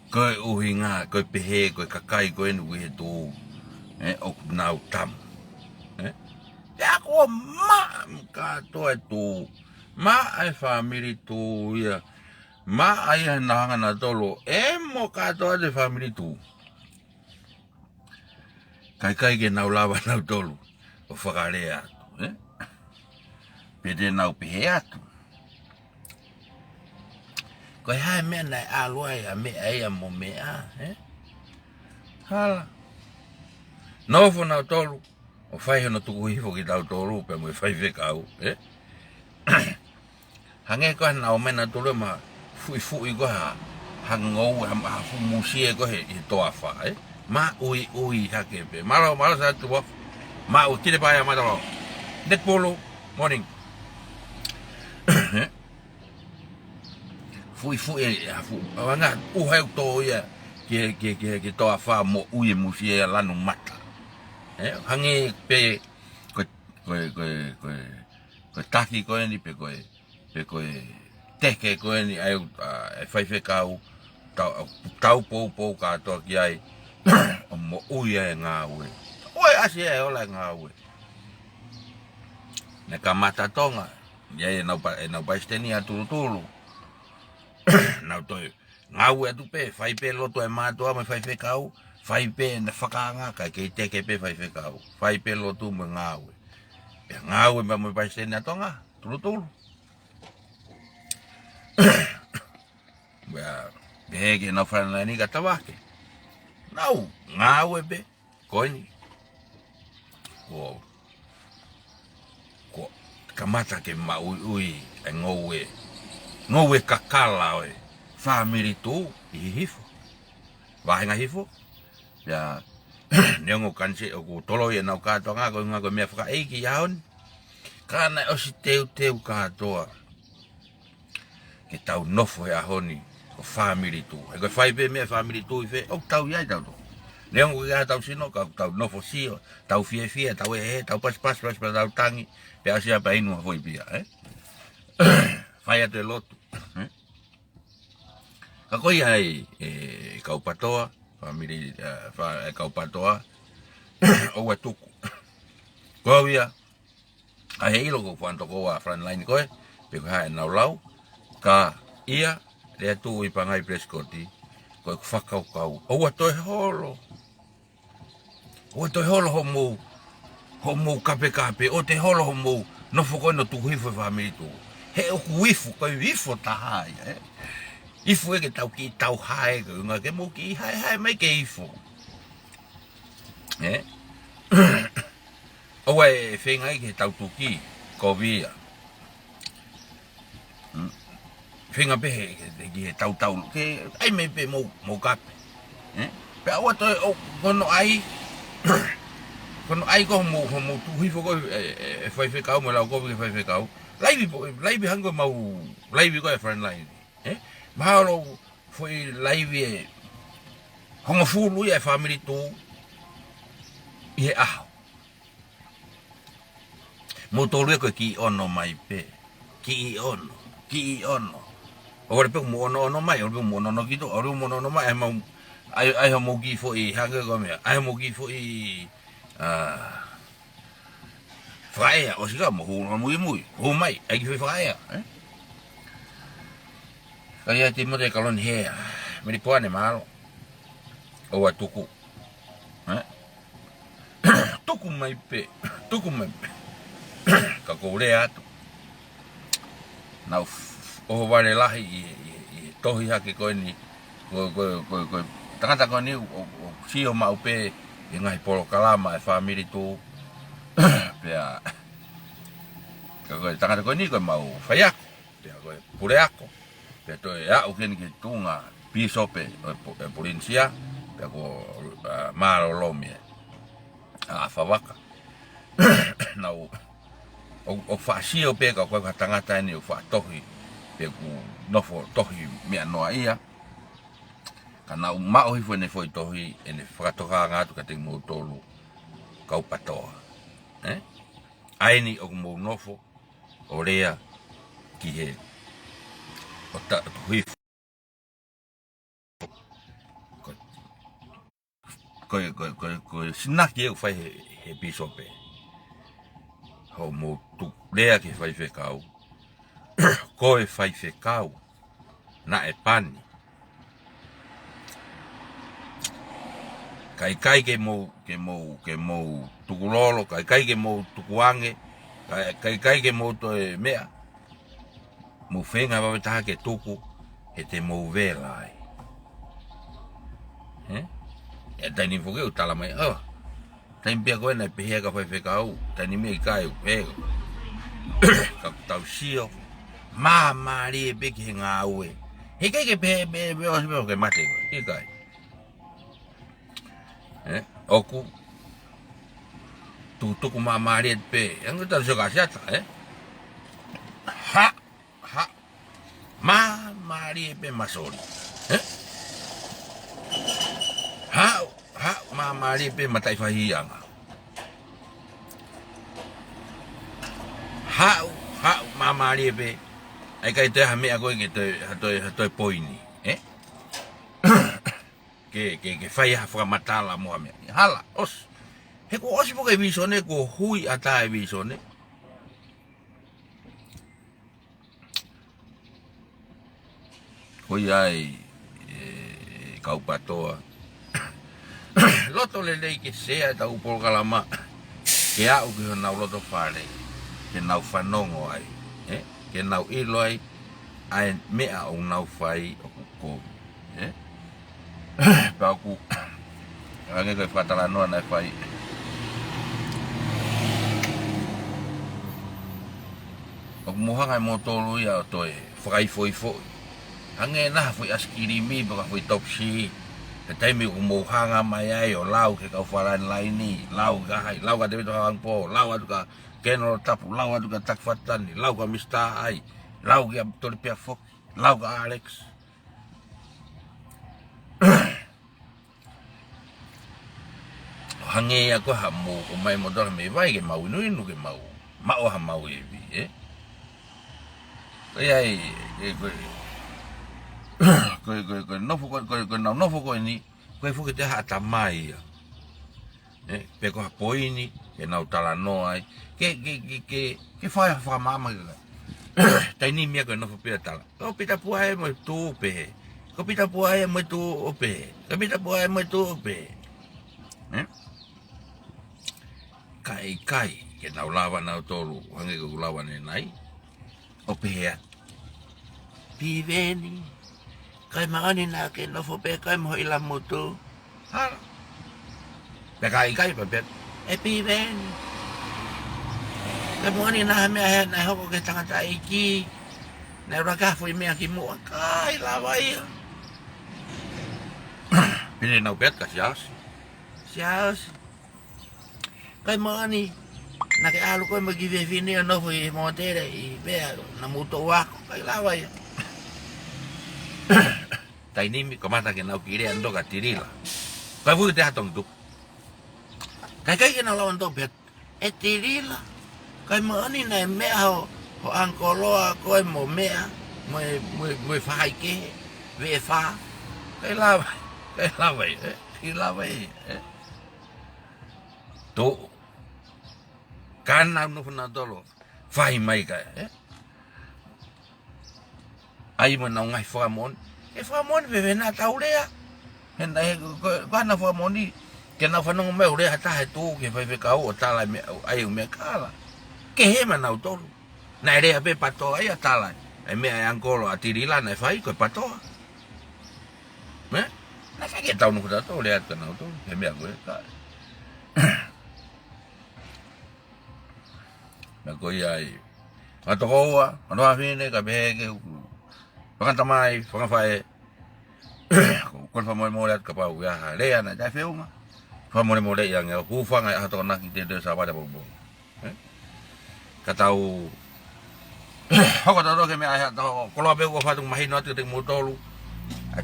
ko uhinga ko pehe ko kakai ko en we tu ok nau tam ya ko ka to tu ai family tu ya ai na tolo mo ka to de family tu kai ke nau lava nau tolo o whakarea pede nau pehe atu ko hai me na aloi a me ai mo me hala no fo na tolu o fai no tu hi fo ki tau tolu pe mo fai ve kau hange ko na o me na tolu ma fui ko ha hango ha fu musie ko he to afa ma ui ha ke pe malo sa tu ma o kile pa ya ma do det polo morning fui anga hai to ya ke to afa mo ui musie la no mata hange pe ko taki ko ni pe ko teke ko ni ai fai fe kau tau po ka to ki ai mo ui nga we oi asi e ola nga we na kamata tonga ya na pa stenia tulu Nau toi ngau atu pe fai pe loto e matua me fai fe kau fai pe na whakanga kai ke teke pe fai fe kau fai pe loto me ngau e ngau e me pai sene atonga tulu Bea bege na fana ni katawake nau ngau e pe koini ko kamata ke ui e ngowe kakala oi family tu i hifo vahenga hifo ya nengo kanse o ku tolo ye na ka to nga me fa e ki yaon kana o si teu ka to ke tau nofo ya honi o family tu e ko fai be me family tu fe o tau ya tau nengo ya tau sino ka tau nofo si tau fie tau tau pas tau tangi pe asia pa inu foi pia fai ate lotu Kakoi ai kaupatoa, family kaupatoa, o watuku. Koia, a heilo ko fanto ko a frontline koe, pe ko hae naulau, ka ia le tu I pangai preskoti, ko whakau kau. O watoi holo. O watoi holo homo kape, o te holo homo, no foko no tu hifo family tu. He o kuifu, ko hifo tahai, Ifu e ke tau ki tau hae ko nga ke mo ki hae mai ke ifu. O e whenga ke tau tuki ko via. Whenga pe ke tau ke ai me pe mo kape. Pe awa to o kono ai ko mo tu hifo ko e fai fe kau mo la ko ke fai fe kau. Laivi hango mau laivi ko e friend line. Mahalo foi live hongo fulu e family tu e motolu ko ki ono mai pe ki ono ora pe mo ono mai ora mo ono kito ora mo ono mai ai mo gi foi hanga ko me ai mo gi foi faia o siga mo hu mai ai foi faia Kaya timo de kalon he, me po ane malo. O tuku. Tuku mai pe. Ka ko le atu. Na o vale lahi tohi hake ko ni ko tangata ko ni o sio mau pe ngai polo kalama e family tu. Pe a ko tangata ko ni ko mau fayak. Pe ko pure ako. Peto ya o ken ke tunga pisope e policia pe ko malo lomie a favaka na o fasio pe ka ko tangata ni o fa tohi pe ku no fo tohi me no ia kana o ma o foi tohi ene fa toha nga tu ka te mo tolu ka o patoa aini o mo nofo o rea ki he o ta hui ko sinaki e fai he pisope ho mo tu lea ke fai fe kau ko e fai fe kau na e pani kai ke mo tukulolo kai ke mo tukuange kai ke mo to e mea mo fenga va ta ke tuku e te mo vela e tani foge o tala mai tani pia ko na pe ka fe kau tani me kai pe ka tau sio mama ri pe ke nga we he ke pe o ke mate ko e kai oku tuku mama ri pe ang ta so ka sia ha Maria pe masori. Ha Maria pe matai fahianga. Ha Maria pe ai kai te hame ako ke te poini, ke fai ha matala mo ame. Hala os. He ko os po ke visone ko hui ata e visone. Hoi ai kau patoa. Loto lelei ke sea tau pol kalama. Ke au ki honau loto whare. Ke nau whanongo ai. Ke nau ilo ai. Ai mea o nau whai o kuko. Pau ku. Ange koe whatala noa nai whai. O mohanga mo tolu ia o toe. Whakai foi foi. Ange naha foi askirimi baka foi topsi. Te taimi o mohanga mai ai o lau ke kau wharan laini. Lau gahai. Lau ka te wito hawang po. Lau atu ka kenoro tapu. Lau atu ka takfatani. Lau ka mista ai. Lau ki a tori pia fok. Lau ka Alex. Hange ako ha mo o mai mo dora me vai ke mau inu ke mau. Mau ha mau e vi, ai koe no fuko koe no fuko ni koe fuko te ha tamai ya. Pe ko poi ni ke na utala no ai. Ke fa mama ke. Tai ni mia ko no fu pita tala. Ko pita puai mo tu pe. Ko pita puai mo tu pe. Ko pita puai mo tu pe. Kai ke na ulawa na tolu hange ko ulawa ne nai. O pe ya. Piveni. Kai maani na ke no fu pe kai mo ila moto. Ha. Pe kai pe. E piveni. Kai maani na me na ho ke tanga iki. Na ura foi me aki mo kai la vai. Pine na pet ka sias. Sias. Kai maani na ke alu ko mo give vini no foi mo tere I be na moto wa kai la vai. Tainimi komata ke nau kire ando ka tirila. Kai fu te hatong tu. Kai ke na lawan to bet. E tirila. Kai maani na me ho angkoloa ko mo mea mo fai ke ve fa. Kai la vai. Tu kan no funa dolo. Fai mai ka ai mo na ngai famon. E famon ve na taulea. Henda ko na famon ni ke na fanong me ore hata he tu ke vai ka o tala me ai me kala. Ke he mana tolu. Na ere ape pato ai tala. Ai me ai angkolo atirila na fai ko pato. Na fa ke tau no kuda to le at na to. Ke me ago ka. Na ko ai. Atokoa, ano afine ka bege. Pakantamai, pakafai. Kon fa mo le ka pa ya le na ja feuma. Fa mo le yang ku fa ngai ato na ki de sa ba da bo. Ka tau. Hoko to ke me ai to ko lo be ko fa tu mai no te mo tolu.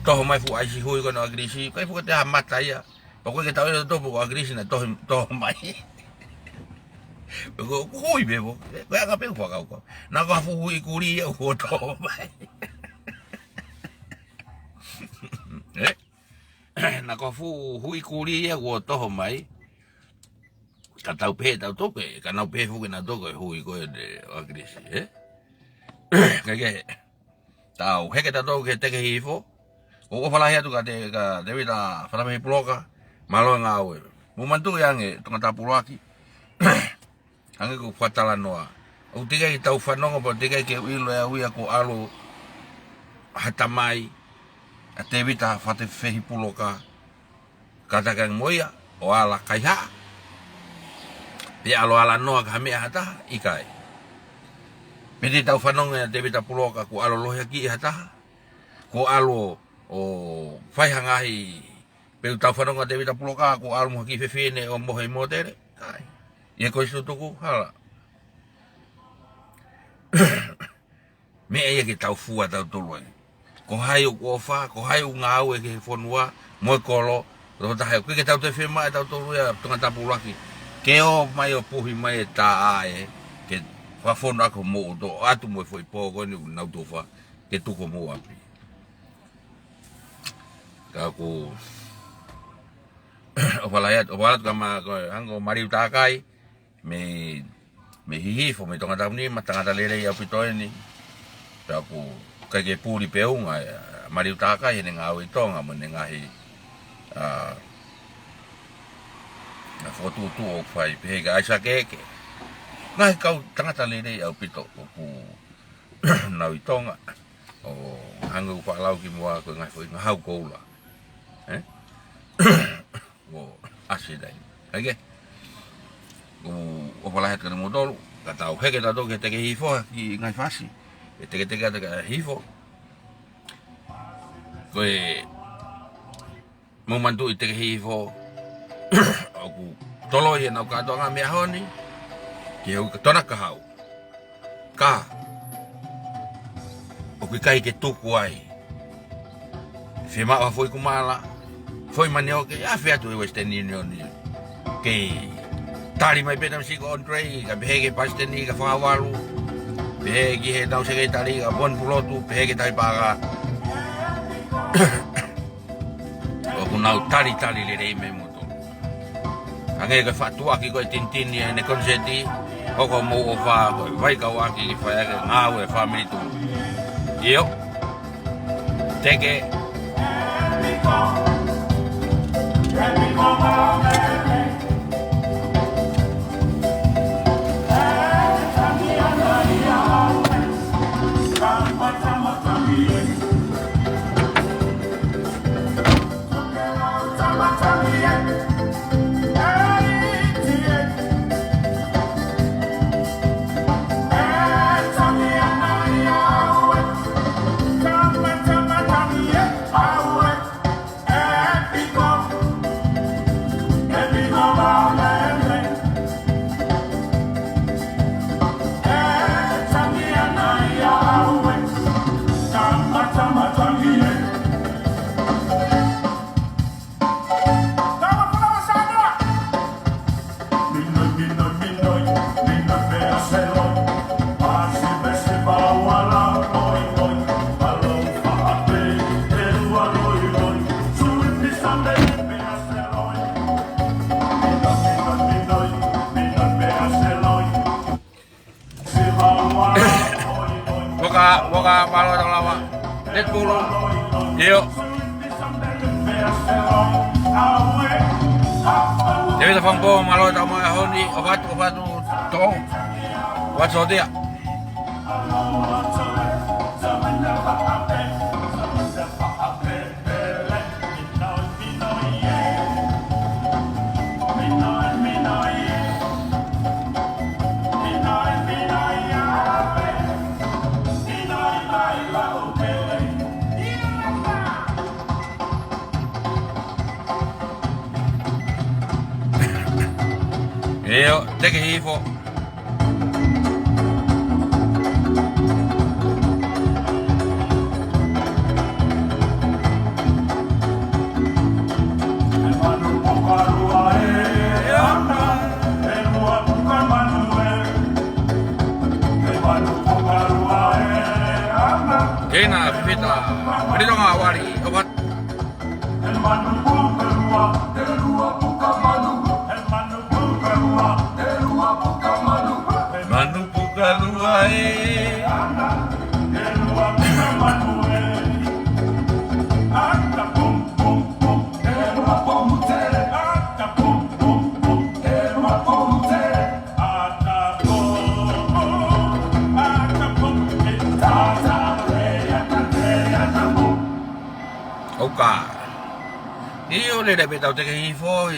To mai fu ai si hui ko no agrisi, kai fu te ha mata ya. Ko ke tau to bo agrisi na to mai. Ko hui be bo. Ko ga pe fa ka ko. Na ko fu hui kuri ya ko to mai. Na ko fu hui kuri ya ko to mai. Ka tau pe tau to pe, ka na pe fu ke na to ko hui ko de agrisi, Kage tau heke ta to ke te ke hifo. O fala hia tu ka te vita fala me bloka malo nga we. Mo mantu yang to ta pulaki. Ange ko fatala noa. O tiga I tau fanongo po tiga ke ilo ya wi ko alo hatamai. A te vita fate fehi puloka. Kata kan moya o ala kaiha. Pia alo ala noa ka me hata ikai. Pedi tau fanong ya te vita puloka ko alo lohe ki hata. Ko alo o fai hangai pe tau fanong te vita puloka ko alo mo ki fefene o mohe motere. Kai. Ye ko isu tuku hala. Me ye ki tau fua tau tulu. Ko hai ko fa, ko hai ngau ke fonua mo kolo. Lo ta hai ko ke tau te fema tau tulu ya tunga tapulaki. Ke o mai o puhi mai ta ai ke fa fona ko mo do atu mo foi po ko ni na do fa ke tu ko mo api. Ka ko o balayat kama ko ango mari utakai me hihi fo me tonga tau ni matanga lele ya pito ni. Ta ko kage puri peunga mariutaka hene ngau itonga menengahi na fotu tu o fai pega aisa keke ngai kau tangata lele au pito ku na itonga o hangu pa lau ki moa ko ngai foi ngau koula o asidai age o pala het kan modol kata o heke tato ke teke hifo ki ngai fasi e teke hifo koe mo mantu i teke hifo aku tolo ye nau kato nga mea honi ke hu tona ka hau ka o ki kai ke tuku ai fe maa foi kumala foi maneo ke a fe atu e Western Union ke tari mai pena si ko Andre ka behege pasteni ka fawalu behege he tau sekretari ka bon pulotu behege tai paga o kunau tari le rei me moto ange ka fatua ki ko tintini ne konseti o ko mo o fa vai ka wa ki fa ya ngau e family tu io teke Boka malo tang lama. Net pulo. Iyo. Jadi ta fang po malo tang mo honi obat to. Wat so dia. Iyo, teke hifo. Kena pita, beri dong awari obat. Manu buka luai. Oka. Iyo le de betau teke hifo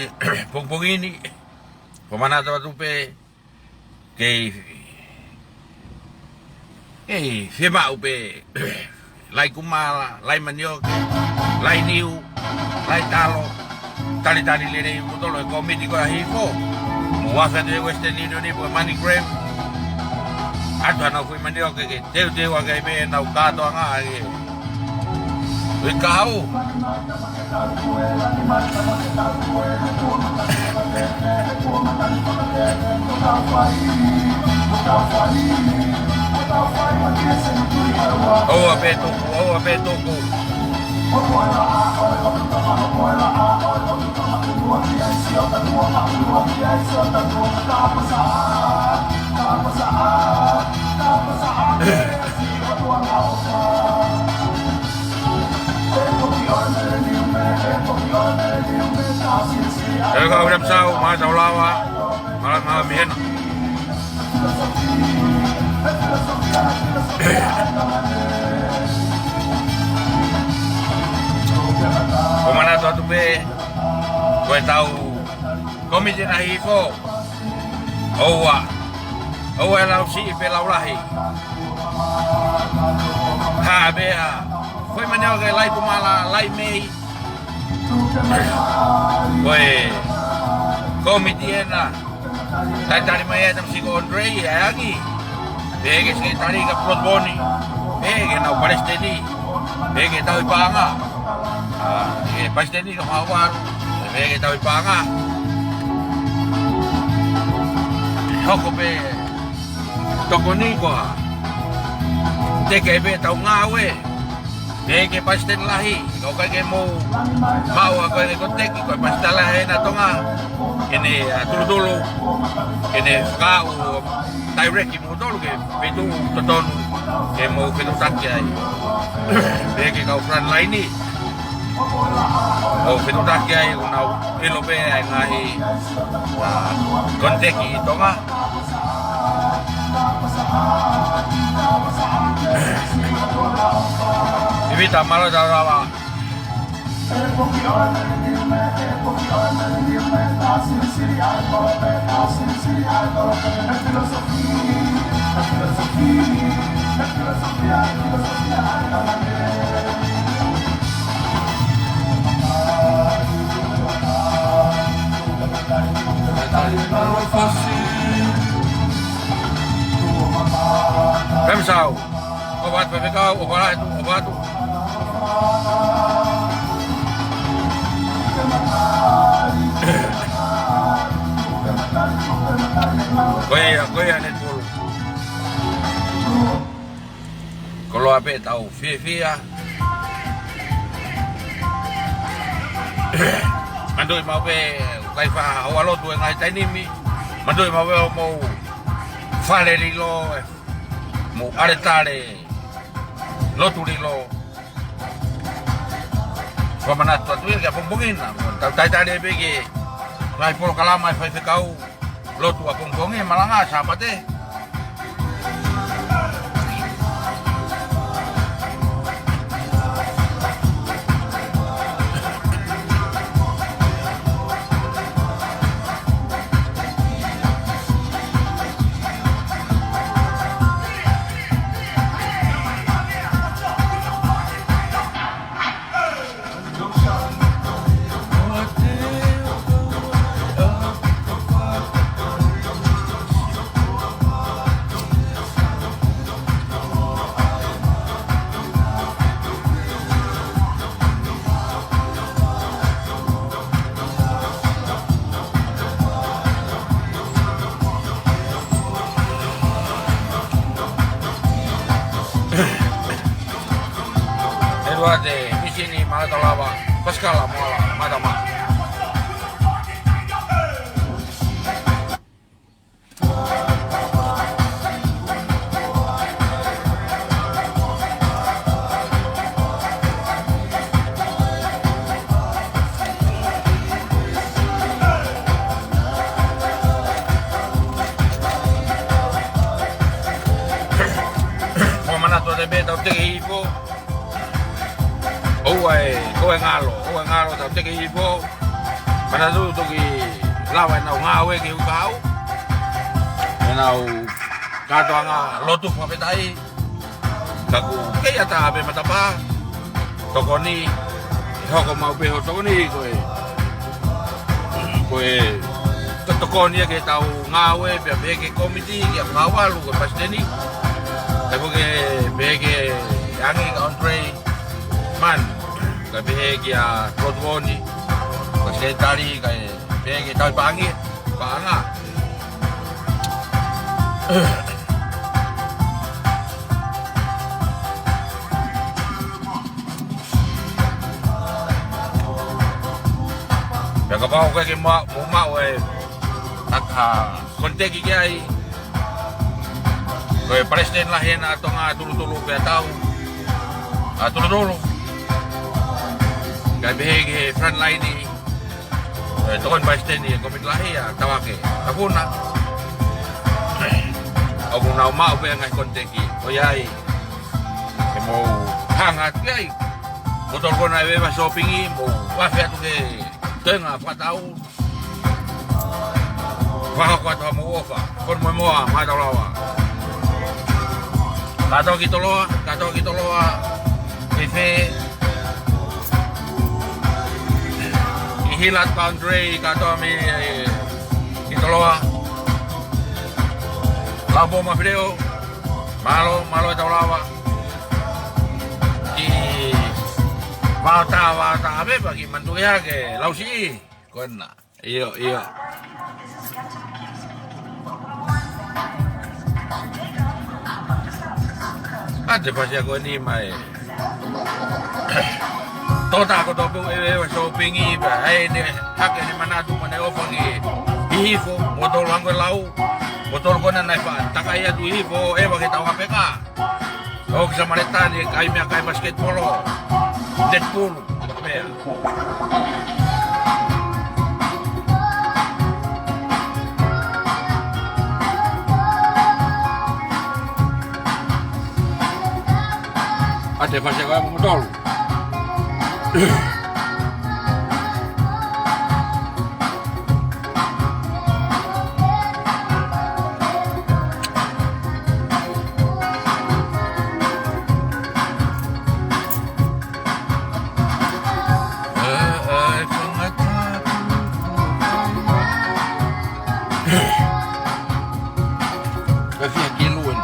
pong ini. Pemana tupe ke fema upe lai kumala lai manioke lai niu lai talo tali le mutolo komiti ko hifo muafa de Western Union ni po money grab ato na fui manioke ke teu wa ke be na ukato nga ke kau oh ape tuku kau udah tahu mana tahu lawa malam enak. Kemana tuh be? Gue tahu komisi nahifo. Owa lau si ipe lau lahi. Ha bea. Foi manel ke lai pumala lai mei. Gue komisi na. Tadi maya tam si Andre ya lagi. Bege si tadi ke Protboni. Bege na Palestini. Bege tahu ipanga. Palestini ke Mawar. Bege tahu ipanga. Hoko be tokoni ko. Teke be tahu ngawe. Bege Palestini lahi. Kau kage mau ako ni konteki ko Palestini lahi na tonga. Ini dulu ini kau direct mo dulu ke itu tonton ke mau ke takya bege kau front line ni oh ke takya unau elobe ngahi konteki itu mah ibi tamalo dawa Pemsau, obat PPK, obat Goya net polo. Kalau apa tahu via mandoi mau be kai fa awalo tu ngai tani mi mandoi mau fale lo mo aretare lo tu lo Pemana tu ya pembungin, tak ada begi. Ngai polo kalama fai kau, lo tu pembungin malah nggak sahabat deh. De di sini mana talawa paskala mola madama Mana tu de beta te ipo kowe ngalo tau teke ipo pada tu ki lawan nau ngawe ki ukau nau kato anga lotu papetai kaku ke ata abe matapa tokoni hoko mau beho tokoni kowe tokoni ke tau ngawe be ke komiti ki ngawalu ke Palestini tapi ke bege yangi Andre man kabehegi ya Protboni kasi tari kay behegi tayo pangit panga Nagkapaw ka kay mumao takha konteki kay kay Palestine lahin ato nga tulo-tulo kaya tao tulo-tulo kay behegi front line ni Toon ba steni komit lahi ya tawake. Ako na. Ako na mau be ngai konteki. Oyai. Mo hangat kai. Motor ko na be shopping i mo. Wa fe tu ke tenga patau. Wa ko to mo ofa. Kon mo ma dolawa. Kato kitoloa. Efe hilat boundary kato mi kitoloa. Labo ma video. Malo dolawa. Wata abe bagi mantuya ke lausi kona iyo ate pasi ako ni mai tota ko to shopping i ba ai ne hake ni manatu mane ofangi hifo motor lango lau motor ko na nai pa takaya tu hifo bagi tau KPK o sa maleta ni kai basketball Deadpool, bea. Ate fase ko mo motor. Kasi kiluan.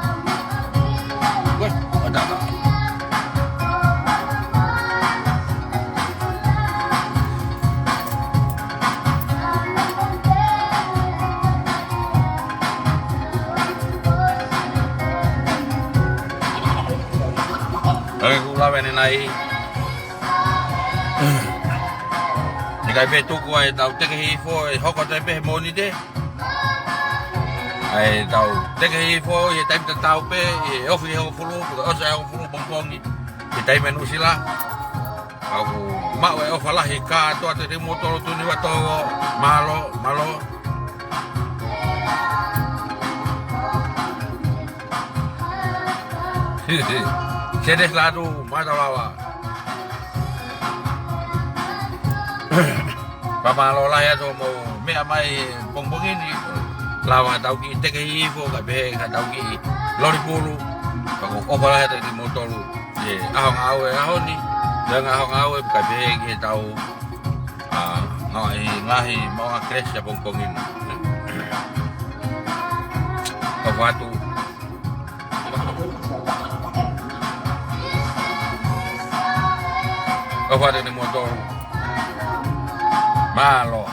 Wah, ada. Aku lawan nai. Jika betul kau tahu teki fo, hokot tepe moni de. Ai tau teki fo ye time tau pe ye ofi ho fulu ko osa ho fulu bongkong ni ye time menu sila aku mak we ofalah hika to ate motor tu ni wato malo sedes ladu mata lawa pamalo lah ya to mo me amai bongkong ini lawa tau ki teki fo ka be ka tau ki lori pulu ko ofalah te di motor ye ahong ni dan ahong ka be ki tau ngahi mau akres ya bongkongin kawatu di motor malo